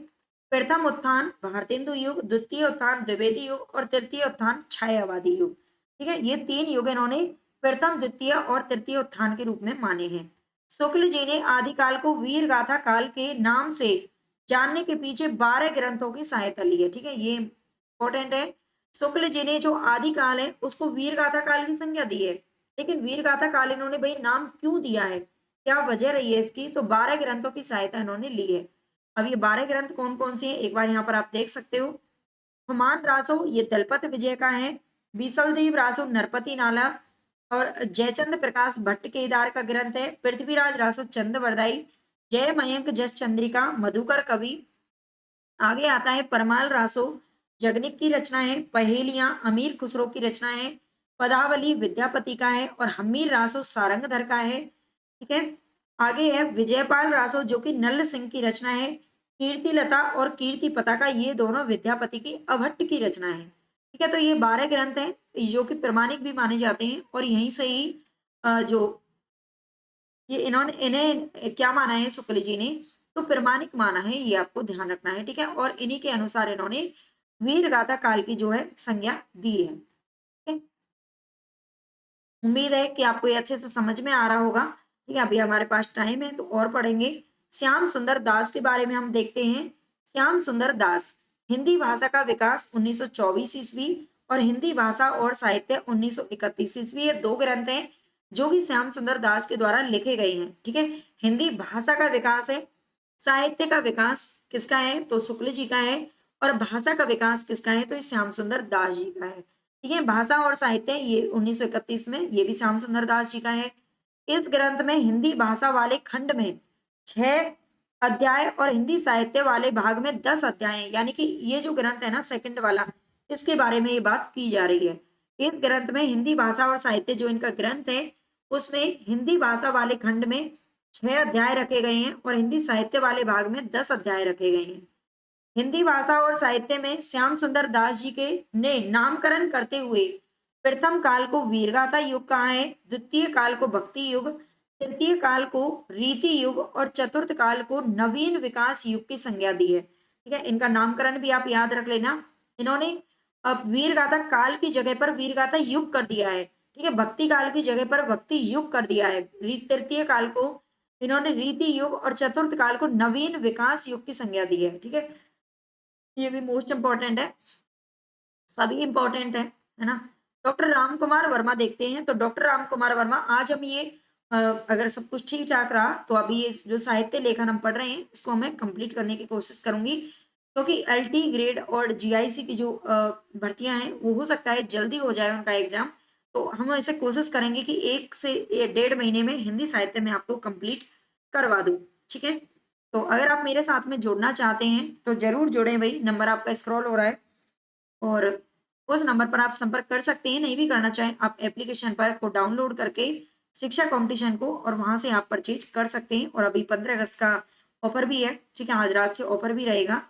Speaker 1: प्रथम उत्थान भारतेंदु युग, द्वितीय उत्थान द्विवेदी युग और तृतीय उत्थान छायावादी युग, ठीक है। ये 3 युग इन्होंने प्रथम, द्वितीय और तृतीय उत्थान के रूप में माने हैं। शुक्ल जी ने आदिकाल को वीर गाथा काल के नाम से जानने के पीछे 12 ग्रंथों की सहायता ली है, ठीक है, ये इंपॉर्टेंट है। शुक्ल जी ने जो आदिकाल है उसको वीर गाथा काल की संज्ञा दी है, लेकिन वीर गाथा काल इन्होंने भाई नाम क्यों दिया है, क्या वजह रही है इसकी? तो 12 ग्रंथों की सहायता इन्होंने ली है। अब ये 12 ग्रंथ कौन कौन से हैं एक बार यहाँ पर आप देख सकते हो। हुमान रासो ये दलपत विजय का है। बीसलदेव रासो नरपति नाला, और जयचंद प्रकाश भट्ट केदार का ग्रंथ है। पृथ्वीराज रासो चंद वरदाई, जय मयंक जस चंद्रिका मधुकर कवि। आगे आता है परमाल रासो जगनिक की रचना है। पहेलियां अमीर खुसरो की रचना है। पदावली विद्यापति का है, और हमीर रासो सारंगधर का है, ठीक है। आगे है विजयपाल रासो जो कि नल्ल सिंह की रचना है। कीर्ति लता और कीर्ति पता का ये दोनों विद्यापति की अभट्ट की रचना है, ठीक है। तो ये 12 ग्रंथ हैं जो कि प्रमाणिक भी माने जाते हैं, और यहीं से ही जो ये इन्होंने इन्हें क्या माना है शुक्ल जी ने, तो प्रमाणिक माना है, ये आपको ध्यान रखना है, ठीक है। और इन्हीं के अनुसार इन्होंने वीर गाथा काल की जो है संज्ञा दी है, ठीक है। उम्मीद है कि आपको ये अच्छे से समझ में आ रहा होगा, ठीक है। अभी हमारे पास टाइम है तो और पढ़ेंगे। श्याम सुंदर दास के बारे में हम देखते हैं। श्याम सुंदर दास हिंदी भाषा का विकास 1924 ईस्वी और हिंदी भाषा और साहित्य 1931 ईस्वी, ये 2 ग्रंथ हैं जो कि श्याम सुंदर दास के द्वारा लिखे गए हैं, ठीक है। हिंदी भाषा का विकास है, साहित्य का विकास किसका है तो शुक्ल जी का है, और भाषा का विकास किसका है तो श्याम सुंदर दास जी का है, ठीक है। भाषा और साहित्य ये 1931 में ये भी श्याम सुंदर दास जी का है। इस ग्रंथ में हिंदी भाषा वाले खंड में 6 अध्याय और हिंदी साहित्य वाले भाग में 10 अध्याय हैं, यानी कि ये जो ग्रंथ है ना सेकंड वाला, इसके बारे में ये बात की जा रही है। इस ग्रंथ में हिंदी भाषा और साहित्य जो इनका ग्रंथ है उसमें हिंदी भाषा वाले खंड में 6 अध्याय रखे गए हैं और हिंदी साहित्य वाले भाग में 10 अध्याय रखे गए हैं। हिंदी भाषा और साहित्य में श्याम सुंदर दास जी के ने नामकरण करते हुए प्रथम काल को वीरगाथा युग कहा है, द्वितीय काल को भक्ति युग, तृतीय काल को रीति युग और चतुर्थ काल को नवीन विकास युग की संज्ञा दी है। ठीक है, इनका नामकरण भी आप याद रख लेना। इन्होंने अब वीरगाथा काल की जगह पर वीरगाथा युग कर दिया है। ठीक है, भक्ति काल की जगह पर भक्ति युग कर दिया है। तृतीय काल को इन्होंने रीति युग और चतुर्थ काल को नवीन विकास युग की संज्ञा दी है। ठीक है, ये भी मोस्ट इंपॉर्टेंट है, सभी इंपॉर्टेंट है ना। डॉक्टर राम कुमार वर्मा देखते हैं। तो डॉक्टर राम कुमार वर्मा, आज हम ये अगर सब कुछ ठीक ठाक रहा तो अभी ये जो साहित्य लेखन हम पढ़ रहे हैं इसको मैं कंप्लीट करने की कोशिश करूंगी, क्योंकि एलटी ग्रेड और जीआईसी की जो भर्तियां हैं वो हो सकता है जल्दी हो जाए उनका एग्जाम। तो हम ऐसे कोशिश करेंगे कि 1 से 1.5 महीने में हिंदी साहित्य में आपको कंप्लीट करवा दूं। ठीक है, तो अगर आप मेरे साथ में जुड़ना चाहते हैं तो जरूर जुड़ें भाई, नंबर आपका स्क्रॉल हो रहा है और उस नंबर पर आप संपर्क कर सकते हैं। नहीं भी करना चाहें आप एप्लीकेशन पर को डाउनलोड करके शिक्षा कंपटीशन को और वहां से आप परचेज कर सकते हैं। और अभी 15 अगस्त का ऑफर भी है। ठीक है, आज रात से ऑफर भी रहेगा।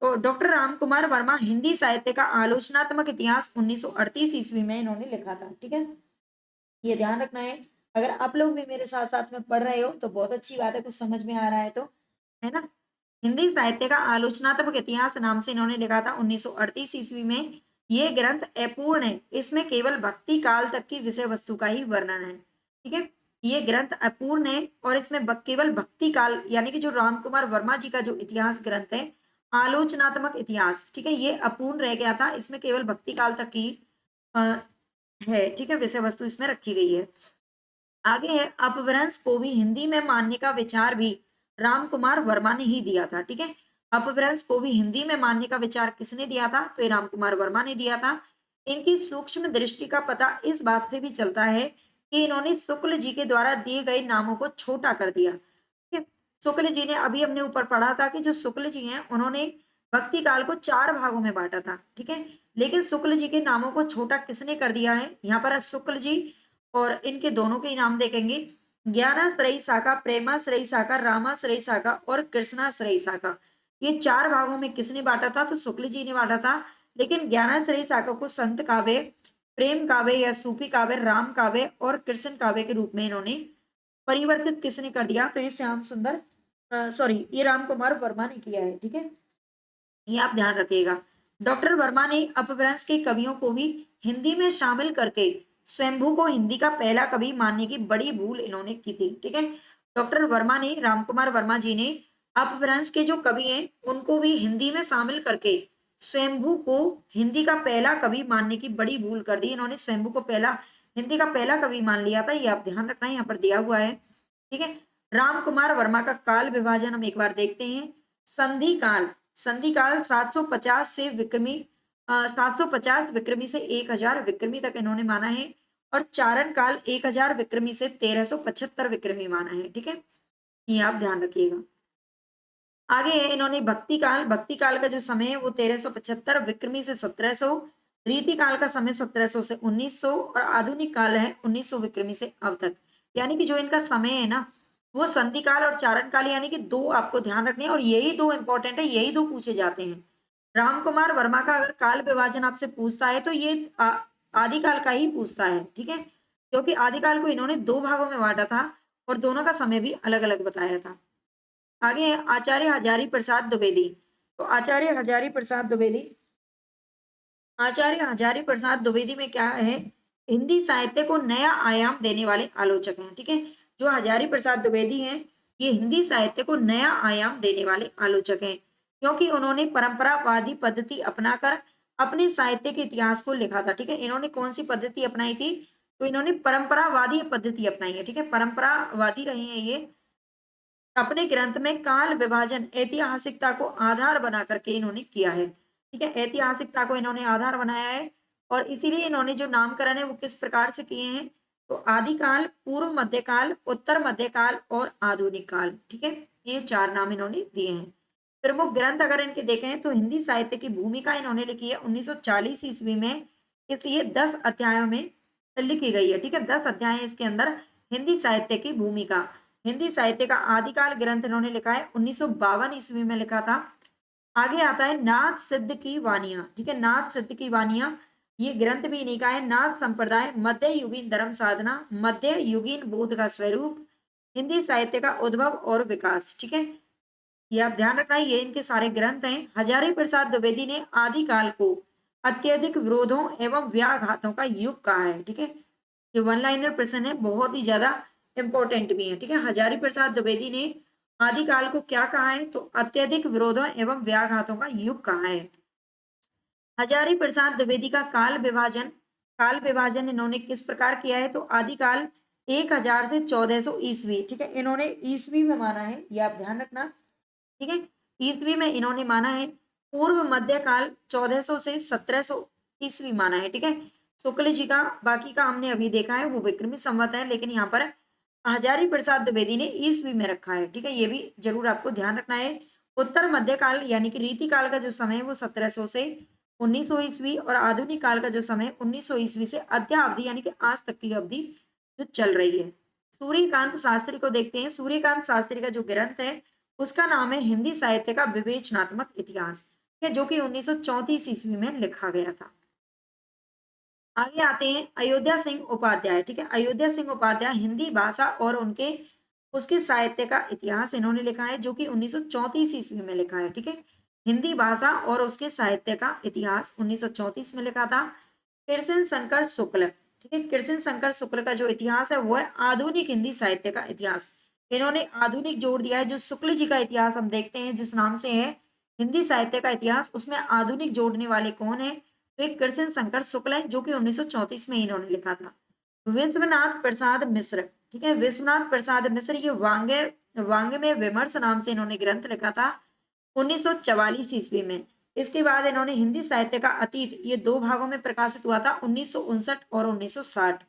Speaker 1: तो डॉक्टर राम कुमार वर्मा हिंदी साहित्य का आलोचनात्मक इतिहास 1938 ईस्वी में इन्होंने लिखा था। ठीक है, ये ध्यान रखना है। अगर आप लोग भी मेरे साथ साथ में पढ़ रहे हो तो बहुत अच्छी बात है, कुछ समझ में आ रहा है तो, है ना। हिंदी साहित्य का आलोचनात्मक इतिहास नाम से इन्होंने लिखा था 1938 ईस्वी में। ये ग्रंथ अपूर्ण है, इसमें केवल भक्ति काल तक की विषय वस्तु का ही वर्णन है। ठीक है, ये ग्रंथ अपूर्ण है और इसमें केवल भक्ति काल यानी कि जो राम कुमार वर्मा जी का जो इतिहास ग्रंथ है आलोचनात्मक इतिहास, ठीक है, ये अपूर्ण रह गया था। इसमें केवल भक्ति काल तक की है। ठीक है, विषय वस्तु इसमें रखी गई है। आगे है, अपभ्रंश को भी हिंदी में मानने का विचार भी राम कुमार वर्मा ने ही दिया था। ठीक है, अपभ्रंश को भी हिंदी में मानने का विचार किसने दिया था? तो ये राम कुमार वर्मा ने दिया था। इनकी सूक्ष्म दृष्टि का पता इस बात से भी चलता है कि इन्होंने शुक्ल जी के द्वारा दिए गए नामों को छोटा कर दिया। ठीक है, शुक्ल जी ने, अभी हमने ऊपर पढ़ा था कि जो शुक्ल जी हैं उन्होंने भक्ति काल को 4 भागों में बांटा था। ठीक है, लेकिन शुक्ल जी के नामों को छोटा किसने कर दिया है? यहाँ पर शुक्ल जी और इनके दोनों के नाम देखेंगे, ज्ञानाश्रयी शाखा, प्रेमाश्रयी शाखा, रामाश्रयी शाखा और कृष्णाश्रयी शाखा। ये 4 भागों में किसने बांटा था? तो शुक्ल जी ने बांटा था। लेकिन ज्ञानाश्रयी शाखा को संत काव्य, प्रेम काव्य या सूफी काव्य, राम काव्य और कृष्ण काव्य के रूप में इन्होंने परिवर्तित किसने कर दिया? तो ये श्याम सुंदर सॉरी ये राम कुमार वर्मा ने किया है। ठीक है, ये आप ध्यान रखिएगा। डॉक्टर वर्मा ने अपभ्रंश के कवियों को भी हिंदी में शामिल करके स्वयंभू को हिंदी का पहला कवि मानने की बड़ी भूल इन्होंने की थी। ठीक है, डॉक्टर वर्मा ने, रामकुमार वर्मा जी ने अपभ्रंश के जो कवि हैं उनको भी हिंदी में शामिल करके स्वयंभू को हिंदी का पहला कवि मानने की बड़ी भूल कर दी। इन्होंने स्वयंभू को पहला हिंदी का पहला कवि मान लिया था। ये आप ध्यान रखना है, यहाँ पर दिया हुआ है। ठीक है, राम कुमार वर्मा का काल विभाजन हम एक बार देखते हैं। संधि काल, संधि काल 750 से विक्रमी 750 विक्रमी से 1000 विक्रमी तक इन्होंने माना है और चारण काल 1000 विक्रमी से 1375 विक्रमी माना है। ठीक है, ये आप ध्यान रखिएगा। आगे है, इन्होंने भक्ति काल, भक्ति काल का जो समय है वो 1375 विक्रमी से 1700, रीति काल का समय 1700 से 1900 और आधुनिक काल है 1900 विक्रमी से अब तक। यानी कि जो इनका समय है ना वो संधि काल और चारण काल, यानी कि 2 आपको ध्यान रखने हैं और यही 2 इंपॉर्टेंट है, यही 2 पूछे जाते हैं। राम कुमार वर्मा का अगर काल विभाजन आपसे पूछता है तो ये आदिकाल का ही पूछता है। ठीक है, क्योंकि आदिकाल को इन्होंने 2 भागों में बांटा था और दोनों का समय भी अलग अलग बताया था। आगे है आचार्य हजारी प्रसाद द्विवेदी। तो आचार्य हजारी प्रसाद द्विवेदी, आचार्य हजारी प्रसाद द्विवेदी में क्या है? हिंदी साहित्य को नया आयाम देने वाले आलोचक हैं। ठीक है, जो हजारी प्रसाद द्विवेदी हैं ये हिंदी साहित्य को नया आयाम देने वाले आलोचक हैं, क्योंकि उन्होंने परंपरावादी पद्धति अपनाकर अपने साहित्य के इतिहास को लिखा था। ठीक है, इन्होंने कौन सी पद्धति अपनाई थी? तो इन्होंने परंपरावादी पद्धति अपनाई है। ठीक है, परंपरावादी रहे हैं ये। अपने ग्रंथ में काल विभाजन ऐतिहासिकता को आधार बना करके इन्होंने किया है। ठीक है, ऐतिहासिकता को इन्होंने आधार बनाया है और इसीलिए इन्होंने जो नामकरण है वो किस प्रकार से किए हैं? तो आदिकाल, पूर्व मध्यकाल, उत्तर मध्यकाल और आधुनिक काल। ठीक है, ये 4 नाम इन्होंने दिए हैं। प्रमुख ग्रंथ अगर इनके देखें तो हिंदी साहित्य की भूमिका इन्होंने लिखी है 1940 ईस्वी में। इसलिए 10 अध्यायों में लिखी गई है, ठीक है। 10 अध्याय हैं इसके अंदर। हिंदी साहित्य की भूमिका, हिंदी साहित्य का आदिकाल ग्रंथ इन्होंने लिखा है 1952 ईस्वी में लिखा था। आगे आता है नाथ सिद्ध की वानियां, ठीक है, नाथ सिद्ध की वानियां, ये ग्रंथ भी इन्हीं का है। नाथ संप्रदाय, मध्य युगीन धर्म साधना, मध्य युगीन बोध का स्वरूप, हिंदी साहित्य का उद्भव और विकास, ठीक है। ये आप ध्यान रखना, ये इनके सारे ग्रंथ हैं। हजारी प्रसाद द्विवेदी ने आदिकाल को अत्यधिक विरोधों एवं व्याघातों का युग कहा है, ठीक है। ये वन लाइनर प्रश्न है, बहुत ही ज्यादा इंपॉर्टेंट भी है, ठीक है। हजारी प्रसाद द्विवेदी ने आदिकाल को क्या कहा है, तो अत्यधिक विरोधों एवं व्याघातों का युग कहा है। हजारी प्रसाद द्विवेदी का काल विभाजन इन्होंने किस प्रकार किया है, तो आदिकाल 1000 से 1400 ईस्वी, ठीक है, इन्होंने ईस्वी में माना है, ये आप ध्यान रखना, ठीक है। ईस्वी में इन्होंने माना है। पूर्व मध्यकाल 1400 से 1700 ईस्वी माना है, ठीक है। शुक्ल जी का बाकी का हमने अभी देखा है, वो विक्रमी संवत है, लेकिन यहाँ पर हजारी प्रसाद द्विवेदी ने ईस्वी में रखा है, ठीक है, ये भी जरूर आपको ध्यान रखना है। उत्तर मध्यकाल यानी कि रीति काल का जो समय है वो 1700 से 1900 ईस्वी, और आधुनिक काल का जो समय 1900 ईस्वी से अद्यावधि यानी कि आज तक की अवधि जो चल रही है। सूर्यकांत शास्त्री को देखते हैं। सूर्यकांत शास्त्री का जो ग्रंथ है उसका नाम है हिंदी साहित्य का विवेचनात्मक इतिहास, ठीक है, जो कि 1934 ईस्वी में लिखा गया था। आगे आते हैं अयोध्या सिंह उपाध्याय, ठीक है। अयोध्या सिंह उपाध्याय हिंदी भाषा और उनके उसके साहित्य का इतिहास इन्होंने लिखा है, जो कि 1934 ईस्वी में लिखा है, ठीक है। हिंदी भाषा और उसके साहित्य का इतिहास 1934 में लिखा था। कृष्ण शंकर शुक्ल, ठीक है, कृष्ण शंकर शुक्ल का जो इतिहास है वो है आधुनिक हिंदी साहित्य का इतिहास। इन्होंने आधुनिक जोड़ दिया है। जो शुक्ल जी का इतिहास हम देखते हैं जिस नाम से है हिंदी साहित्य का इतिहास, उसमें आधुनिक जोड़ने वाले कौन है, तो एक कृष्ण शंकर शुक्ल है, जो कि 1934 में इन्होंने लिखा था। विश्वनाथ प्रसाद मिश्र, ठीक है, विश्वनाथ प्रसाद मिश्र, ये वांगे में विमर्श नाम से इन्होंने ग्रंथ लिखा था 1944 ईस्वी में। इसके बाद इन्होंने हिंदी साहित्य का अतीत, ये दो भागों में प्रकाशित हुआ था 1959 और 1960।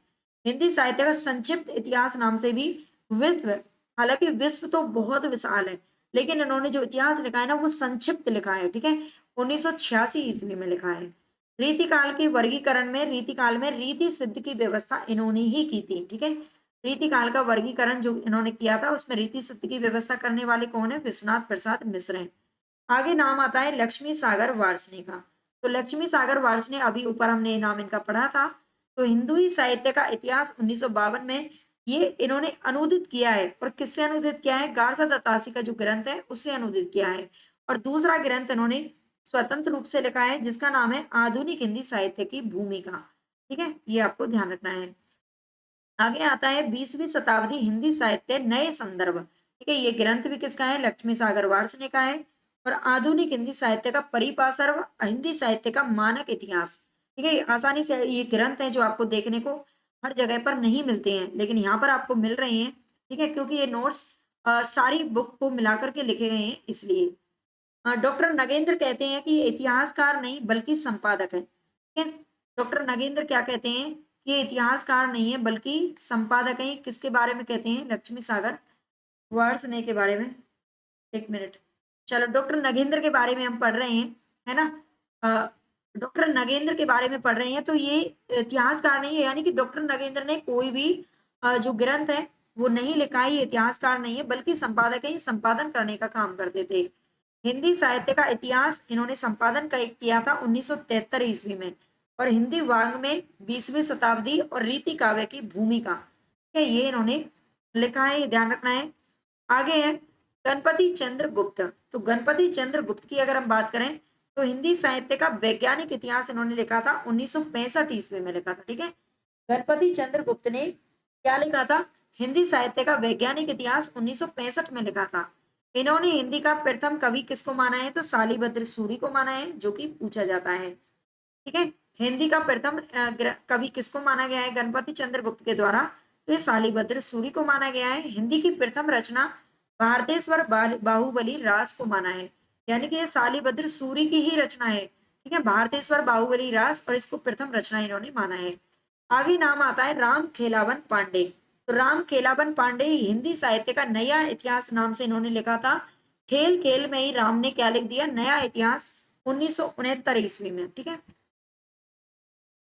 Speaker 1: हिंदी साहित्य का संक्षिप्त इतिहास नाम से भी विश्व, हालांकि विश्व तो बहुत विशाल है, लेकिन इन्होंने जो इतिहास लिखा है ना वो संक्षिप्त लिखा है, ठीक है, 1986 ईस्वी में लिखा है। रीतिकाल के वर्गीकरण में, रीतिकाल में रीति सिद्ध की व्यवस्था इन्होंने ही की थी, ठीक है। रीतिकाल का वर्गीकरण जो इन्होंने किया था उसमें रीति सिद्ध की व्यवस्था करने वाले कौन है, विश्वनाथ प्रसाद मिश्र हैं। आगे नाम आता है लक्ष्मी सागर वार्ष्णेय का। तो लक्ष्मी सागर वार्ष्णेय, अभी ऊपर हमने नाम इनका पढ़ा था। तो हिंदू साहित्य का इतिहास 1952 में ये इन्होंने अनुदित किया है। और किससे अनुदित किया है, गारसा दत्तासी का जो ग्रंथ है उससे अनुदित किया है। और दूसरा ग्रंथ इन्होंने स्वतंत्र रूप से लिखा है जिसका नाम है आधुनिक हिंदी साहित्य की भूमिका, ठीक है, ये आपको ध्यान रखना है। आगे आता है 20वीं शताब्दी हिंदी साहित्य नए संदर्भ, ठीक है, ये ग्रंथ भी किसका है, लक्ष्मी सागर वार्ष्णेय का है। और आधुनिक हिंदी साहित्य का परिपार्श्व हिंदी साहित्य का मानक इतिहास, ठीक है, आसानी से ये ग्रंथ है जो आपको देखने को हर जगह पर नहीं मिलते हैं, लेकिन यहाँ पर आपको मिल रहे हैं, ठीक है, क्योंकि ये नोट्स सारी बुक को मिलाकर के लिखे गए हैं इसलिए। डॉक्टर नगेंद्र कहते हैं कि ये इतिहासकार नहीं बल्कि संपादक है, ठीक है। डॉक्टर नगेंद्र क्या कहते हैं कि ये इतिहासकार नहीं है बल्कि संपादक है। किसके बारे में कहते हैं, लक्ष्मी सागर वार्ष्णेय के बारे में। एक मिनट, चलो डॉक्टर नगेंद्र के बारे में हम पढ़ रहे हैं, है ना। डॉक्टर नगेंद्र के बारे में पढ़ रहे हैं, तो ये इतिहासकार नहीं है, यानी कि डॉक्टर नगेंद्र ने कोई भी जो ग्रंथ है वो नहीं लिखा है, ये इतिहासकार नहीं है बल्कि संपादक है, ये संपादन करने का काम करते थे। हिंदी साहित्य का इतिहास इन्होंने संपादन किया था 1973 ईस्वी में। और हिंदी वांग में 20वीं शताब्दी और रीति काव्य की भूमिका, ठीक है, ये इन्होंने लिखा है, ये ध्यान रखना है। आगे है गणपति चंद्र गुप्त। तो गणपति चंद्र गुप्त की अगर हम बात करें तो हिंदी साहित्य का वैज्ञानिक इतिहास इन्होंने लिखा था 1965 ईस्वी में लिखा था, ठीक है। गणपति चंद्र गुप्त ने क्या लिखा था, हिंदी साहित्य का वैज्ञानिक इतिहास 1965 में लिखा था। इन्होंने हिंदी का प्रथम कवि किसको माना है, तो शालिभद्र सूरी को माना है, जो कि पूछा जाता है, ठीक है। हिंदी का प्रथम कवि किसको माना गया है गणपति चंद्र गुप्त के द्वारा, तो ये शालिभद्र सूरी को माना गया है। हिंदी की प्रथम रचना भारतेश्वर बाहुबली रास को माना है, यानी कि ये शालिभद्र सूरी की ही रचना है, ठीक है, भारतेश्वर बाहुबली रास, और इसको प्रथम रचना इन्होंने माना है। आगे नाम आता है राम खेलावन पांडे। तो राम खेलावन पांडे हिंदी साहित्य का नया इतिहास नाम से इन्होंने लिखा था। खेल खेल में ही राम ने क्या लिख दिया, नया इतिहास 1969 ईस्वी में, ठीक है।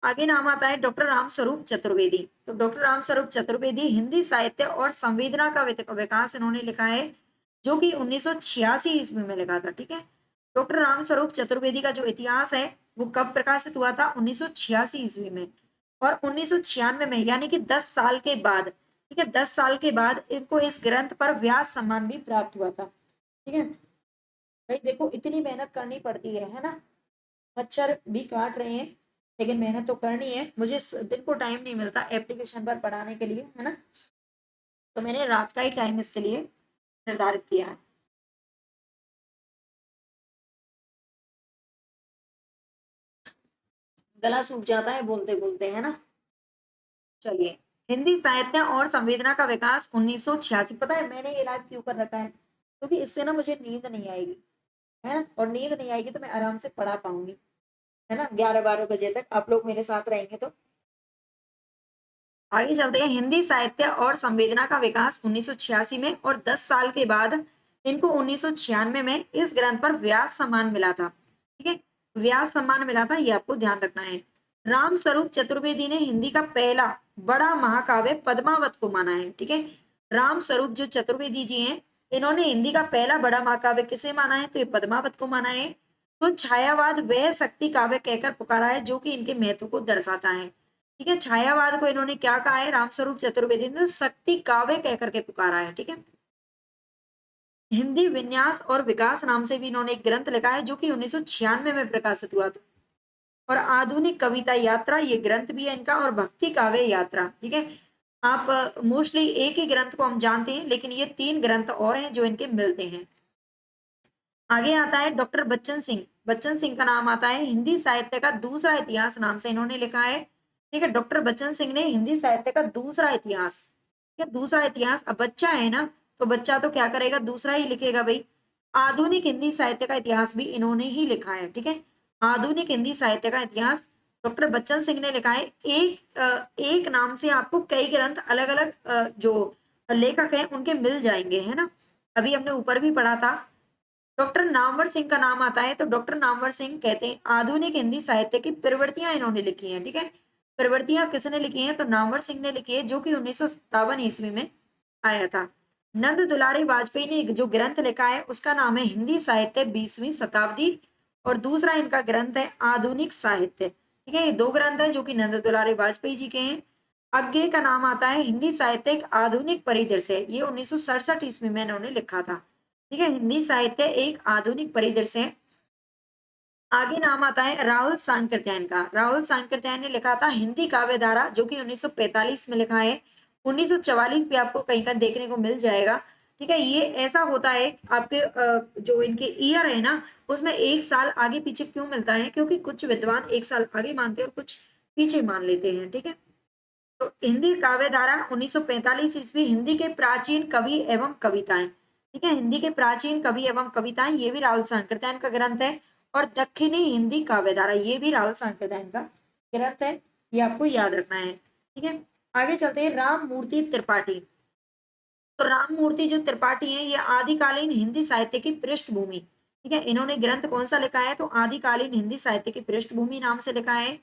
Speaker 1: आगे नाम आता है डॉक्टर रामस्वरूप चतुर्वेदी। तो डॉक्टर रामस्वरूप चतुर्वेदी हिंदी साहित्य और संवेदना का विकास इन्होंने लिखा है, जो कि 1986 ईस्वी में लिखा था। ठीक है, डॉक्टर रामस्वरूप चतुर्वेदी का जो इतिहास है वो कब प्रकाशित हुआ था? 1986 ईस्वी में। और 1996 में, यानी कि 10 साल के बाद, ठीक है, 10 साल के बाद इनको इस ग्रंथ पर व्यास सम्मान भी प्राप्त हुआ था। ठीक है भाई, देखो इतनी मेहनत करनी पड़ती है ना। मच्छर भी काट रहे हैं, लेकिन मेहनत तो करनी है। मुझे इस दिन को टाइम नहीं मिलता एप्लीकेशन पर पढ़ाने के लिए, है ना, तो मैंने रात का ही टाइम इसके लिए निर्धारित किया है। गला सूख जाता है बोलते बोलते, है ना। चलिए, हिंदी साहित्य और संवेदना का विकास 1986। पता है मैंने ये लाइव क्यों कर रखा है? क्योंकि इससे ना मुझे नींद नहीं आएगी, है ना, और नींद नहीं आएगी तो मैं आराम से पढ़ा पाऊंगी, है ना, 11-12 बजे तक आप लोग मेरे साथ रहेंगे तो। आगे चलते हैं। हिंदी साहित्य और संवेदना का विकास 1986 में, और 10 साल के बाद इनको 1996 में इस ग्रंथ पर व्यास सम्मान मिला था। ठीक है, व्यास सम्मान मिला था, ये आपको ध्यान रखना है। राम स्वरूप चतुर्वेदी ने हिंदी का पहला बड़ा महाकाव्य पद्मावत को माना है। ठीक है, राम स्वरूप जो चतुर्वेदी जी हैं, इन्होंने हिंदी का पहला बड़ा महाकाव्य किसे माना है? तो ये पद्मावत को माना है। तो छायावाद वह शक्ति काव्य कहकर पुकारा है जो कि इनके महत्व को दर्शाता है। ठीक है, छायावाद को इन्होंने क्या कहा है? रामस्वरूप चतुर्वेदी ने शक्ति काव्य कह करके पुकारा है। ठीक है, हिंदी विन्यास और विकास नाम से भी इन्होंने एक ग्रंथ लिखा है, जो कि 1996 में प्रकाशित हुआ था। और आधुनिक कविता यात्रा ये ग्रंथ भी है इनका, और भक्ति काव्य यात्रा। ठीक है, आप मोस्टली एक ही ग्रंथ को हम जानते हैं, लेकिन ये 3 ग्रंथ और हैं जो इनके मिलते हैं। आगे आता है डॉक्टर बच्चन सिंह। बच्चन सिंह का नाम आता है हिंदी साहित्य का दूसरा इतिहास नाम से इन्होंने लिखा है। ठीक है, डॉक्टर बच्चन सिंह ने हिंदी साहित्य का दूसरा इतिहास, ठीक है, दूसरा इतिहास। अब बच्चा है ना, तो बच्चा तो क्या करेगा? दूसरा ही लिखेगा भाई। आधुनिक हिंदी साहित्य का इतिहास भी इन्होंने ही लिखा है। ठीक है, आधुनिक हिंदी साहित्य का इतिहास डॉक्टर बच्चन सिंह ने लिखा है। एक नाम से आपको कई ग्रंथ अलग अलग जो लेखक हैं उनके मिल जाएंगे, है ना। अभी हमने ऊपर भी पढ़ा था। डॉक्टर नामवर सिंह का नाम आता है, तो डॉक्टर नामवर सिंह कहते हैं आधुनिक हिंदी साहित्य की प्रवृत्तियां इन्होंने लिखी हैं। ठीक है, प्रवृत्तियां किसने लिखी हैं? तो नामवर सिंह ने लिखी है, जो कि 1957 ईस्वी में आया था। नंद दुलारी वाजपेयी ने जो ग्रंथ लिखा है उसका नाम है हिंदी साहित्य 20वीं शताब्दी, और दूसरा इनका ग्रंथ है आधुनिक साहित्य। ठीक है, ये 2 ग्रंथ है जो कि नंद दुलारी वाजपेयी जी के हैं। आगे का नाम आता है हिंदी साहित्य एक आधुनिक परिदृश्य, ये 1967 ईस्वी में इन्होंने लिखा था। ठीक है, हिंदी साहित्य एक आधुनिक परिदृश्य है। आगे नाम आता है राहुल सांकृत्यायन का। राहुल सांकृत्यायन ने लिखा था हिंदी काव्य धारा, जो कि 1945 में लिखा है। 1944 भी आपको कहीं का देखने को मिल जाएगा। ठीक है, ये ऐसा होता है आपके जो इनके ईयर है ना, उसमें 1 साल आगे पीछे क्यों मिलता है? क्योंकि कुछ विद्वान 1 साल आगे मानते हैं और कुछ पीछे मान लेते हैं। ठीक है, तो हिंदी काव्य धारा 1945 ईस्वी, हिंदी के प्राचीन कवि एवं कविताएं। ठीक है, हिंदी के प्राचीन कवि एवं कविताएं, ये भी राहुल सांकृत्यायन का ग्रंथ है। और दक्षिणी हिंदी काव्य धारा, ये भी राहुल सांकृत्यायन का ग्रंथ है, ये आपको याद रखना है। ठीक है, आगे चलते हैं। राम मूर्ति त्रिपाठी। तो राम मूर्ति जो त्रिपाठी हैं, ये आदिकालीन हिंदी साहित्य की पृष्ठभूमि। ठीक है, इन्होंने ग्रंथ कौन सा लिखा है? तो आदिकालीन हिंदी साहित्य की पृष्ठभूमि नाम से लिखा है।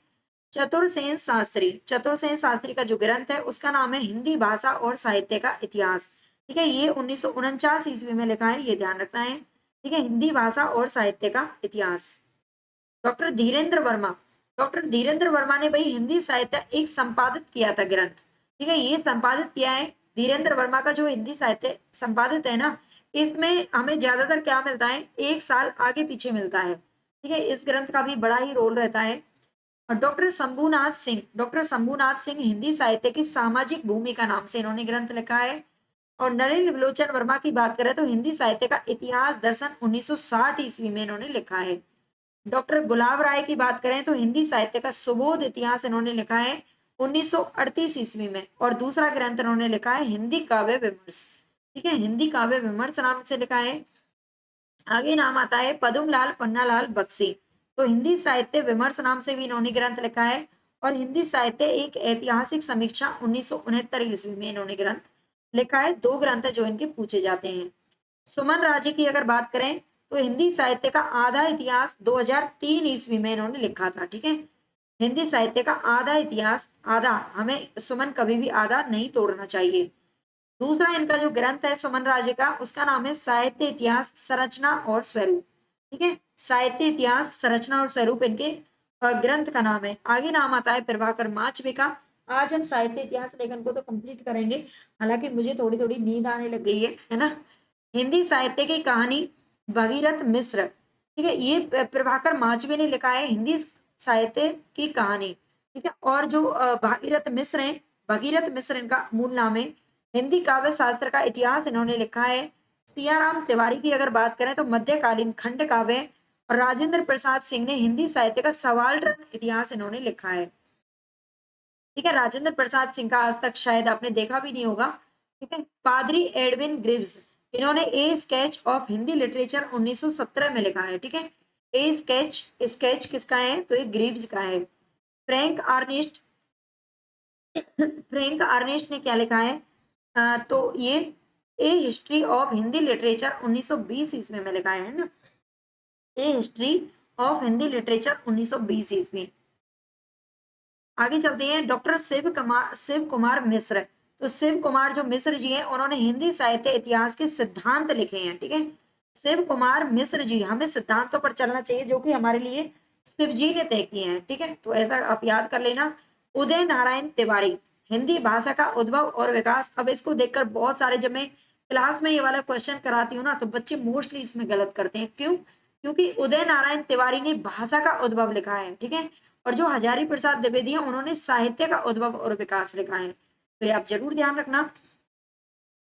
Speaker 1: चतुरसेन शास्त्री। चतुरसेन शास्त्री का जो ग्रंथ है उसका नाम है हिंदी भाषा और साहित्य का इतिहास। ठीक है, ये 1949 ईस्वी में लिखा है, ये ध्यान रखना है। ठीक है, हिंदी भाषा और साहित्य का इतिहास। डॉक्टर धीरेन्द्र वर्मा। डॉक्टर धीरेन्द्र वर्मा ने भाई हिंदी साहित्य एक संपादित किया था ग्रंथ। ठीक है, ये संपादित किया है धीरेन्द्र वर्मा का जो हिंदी साहित्य संपादित है ना, इसमें हमें ज्यादातर क्या मिलता है? 1 साल आगे पीछे मिलता है। ठीक है, इस ग्रंथ का भी बड़ा ही रोल रहता है। डॉक्टर शंभुनाथ सिंह। डॉक्टर शंभुनाथ सिंह हिंदी साहित्य की सामाजिक भूमिका नाम से इन्होंने ग्रंथ लिखा है। और नलिन विलोचन वर्मा की बात करें तो हिंदी साहित्य का इतिहास दर्शन 1960 ईस्वी में इन्होंने लिखा है। डॉक्टर गुलाब राय की बात करें तो हिंदी साहित्य का सुबोध इतिहास इन्होंने लिखा है 1938 ईस्वी में। और दूसरा ग्रंथ इन्होंने लिखा है हिंदी काव्य विमर्श। ठीक है, हिंदी काव्य विमर्श नाम से लिखा है। आगे नाम आता है पदुमलाल पन्नालाल बख्शी। तो हिंदी साहित्य विमर्श नाम से भी इन्होंने ग्रंथ लिखा है। और हिंदी साहित्य एक ऐतिहासिक समीक्षा 1969 ईस्वी में इन्होंने ग्रंथ लिखा है। 2 ग्रंथ है जो इनके पूछे जाते हैं। सुमन राजे की अगर बात करें तो हिंदी साहित्य का आधा इतिहास 2003 ईस्वी में इन्होंने लिखा था। ठीक है, हिंदी साहित्य का आधा इतिहास, आधा, हमें सुमन कभी भी आधा नहीं तोड़ना चाहिए। दूसरा इनका जो ग्रंथ है सुमन राजे का, उसका नाम है साहित्य इतिहास संरचना और स्वरूप। ठीक है, साहित्य इतिहास संरचना और स्वरूप इनके ग्रंथ का नाम है। आगे नाम आता है प्रभाकर माचवे का। आज हम साहित्य इतिहास लेखन को तो कंप्लीट करेंगे, हालांकि मुझे थोड़ी थोड़ी नींद आने लग गई है ना। हिंदी साहित्य की कहानी भगीरथ मिश्र, ठीक है, ये प्रभाकर माचवे ने लिखा है हिंदी साहित्य की कहानी। ठीक है, और जो भागीरथ मिश्र हैं, भगीरथ मिश्र इनका मूल नाम है। हिंदी काव्य शास्त्र का इतिहास इन्होंने लिखा है। सियाराम तिवारी की अगर बात करें तो मध्यकालीन खंड काव्य, और राजेंद्र प्रसाद सिंह ने हिंदी साहित्य का सवाल रत्न इतिहास इन्होंने लिखा है। ठीक है, राजेंद्र प्रसाद सिंह का आज तक शायद आपने देखा भी नहीं होगा। ठीक है, पादरी एडविन ग्रिव्स, इन्होंने ए स्केच ऑफ हिंदी लिटरेचर 1917 में लिखा है। ठीक है, ए स्केच, स्केच किसका है तो ये ग्रीव्स का है। फ्रैंक आर्नेस्ट, फ्रैंक आर्नेस्ट ने क्या लिखा है तो ये ए हिस्ट्री ऑफ हिंदी लिटरेचर 1920 ईस्वी में लिखा है ना, ए हिस्ट्री ऑफ हिंदी लिटरेचर 1920 ईस्वी। आगे चलते हैं, डॉक्टर शिव कुमार मिश्र। तो शिव कुमार जो मिश्र जी हैं, उन्होंने हिंदी साहित्य इतिहास के सिद्धांत लिखे हैं। ठीक है, शिव कुमार मिश्र जी, हमें सिद्धांतों पर चलना चाहिए जो कि हमारे लिए शिव जी ने तय किए हैं। ठीक है, तो ऐसा आप याद कर लेना। उदय नारायण तिवारी, हिंदी भाषा का उद्भव और विकास। अब इसको देखकर बहुत सारे, जब मैं क्लास में ये वाला क्वेश्चन कराती हूँ ना, तो बच्चे मोस्टली इसमें गलत करते हैं। क्यों? क्योंकि उदय नारायण तिवारी ने भाषा का उद्भव लिखा है। ठीक है, और जो हजारी प्रसाद द्विवेदी है, उन्होंने साहित्य का उद्भव और विकास लिखा है। तो ये आप जरूर ध्यान रखना।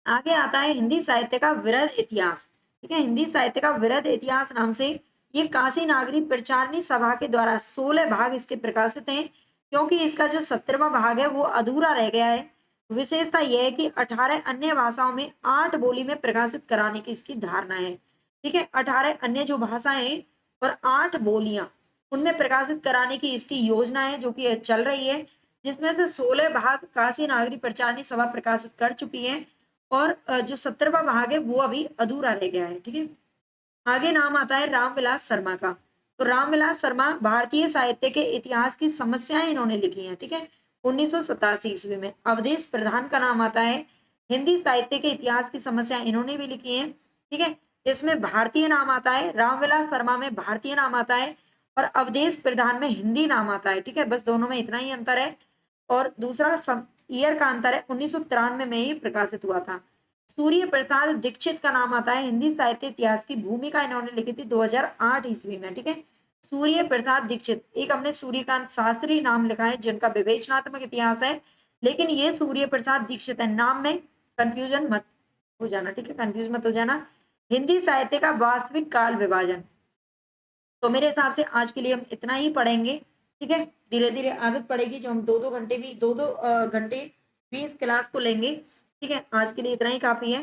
Speaker 1: आगे आता है हिंदी साहित्य का विरध इतिहास। ठीक है, हिंदी साहित्य का विरध इतिहास नाम से ये काशी नागरी प्रचारणी सभा के द्वारा 16 भाग इसके प्रकाशित हैं। क्योंकि इसका जो 17वां भाग है वो अधूरा रह गया है। विशेषता यह है कि 18 अन्य भाषाओं में 8 बोली में प्रकाशित कराने की इसकी धारणा है। ठीक है, 18 अन्य जो भाषाएं और 8 बोलियां, उनमें प्रकाशित कराने की इसकी योजना है जो कि चल रही है, जिसमें से 16 भाग काशी नागरी प्रचारणी सभा प्रकाशित कर चुकी है, और जो 17वां भाग है वो अभी अधूरा रह गया है। ठीक है, आगे नाम आता है रामविलास शर्मा का। तो रामविलास शर्मा भारतीय साहित्य के इतिहास की समस्याएं इन्होंने लिखी हैं। ठीक है, 1987 ईस्वी में। अवधेश प्रधान का नाम आता है, हिंदी साहित्य के इतिहास की समस्या इन्होंने भी लिखी है। ठीक है, इसमें भारतीय नाम आता है, रामविलास शर्मा में भारतीय नाम आता है, और अवधेश प्रधान में हिंदी नाम आता है। ठीक है, बस दोनों में इतना ही अंतर है। और दूसरा ईयर का अंतर है, 1993 में ही प्रकाशित हुआ था। सूर्य प्रसाद दीक्षित का नाम आता है, हिंदी साहित्य इतिहास की भूमिका इन्होंने लिखी थी 2008 ईस्वी में। ठीक है, सूर्य प्रसाद दीक्षित। एक हमने सूर्यकांत शास्त्री नाम लिखा है जिनका विवेचनात्मक इतिहास है, लेकिन ये सूर्य प्रसाद दीक्षित है, नाम में कंफ्यूजन मत हो जाना। ठीक है, कंफ्यूज मत हो जाना। हिंदी साहित्य का वास्तविक काल विभाजन। तो मेरे हिसाब से आज के लिए हम इतना ही पढ़ेंगे। ठीक है, धीरे धीरे आदत पड़ेगी, जो हम दो दो घंटे भी 2-2 घंटे भी इस क्लास को लेंगे। ठीक है, आज के लिए इतना ही काफी है।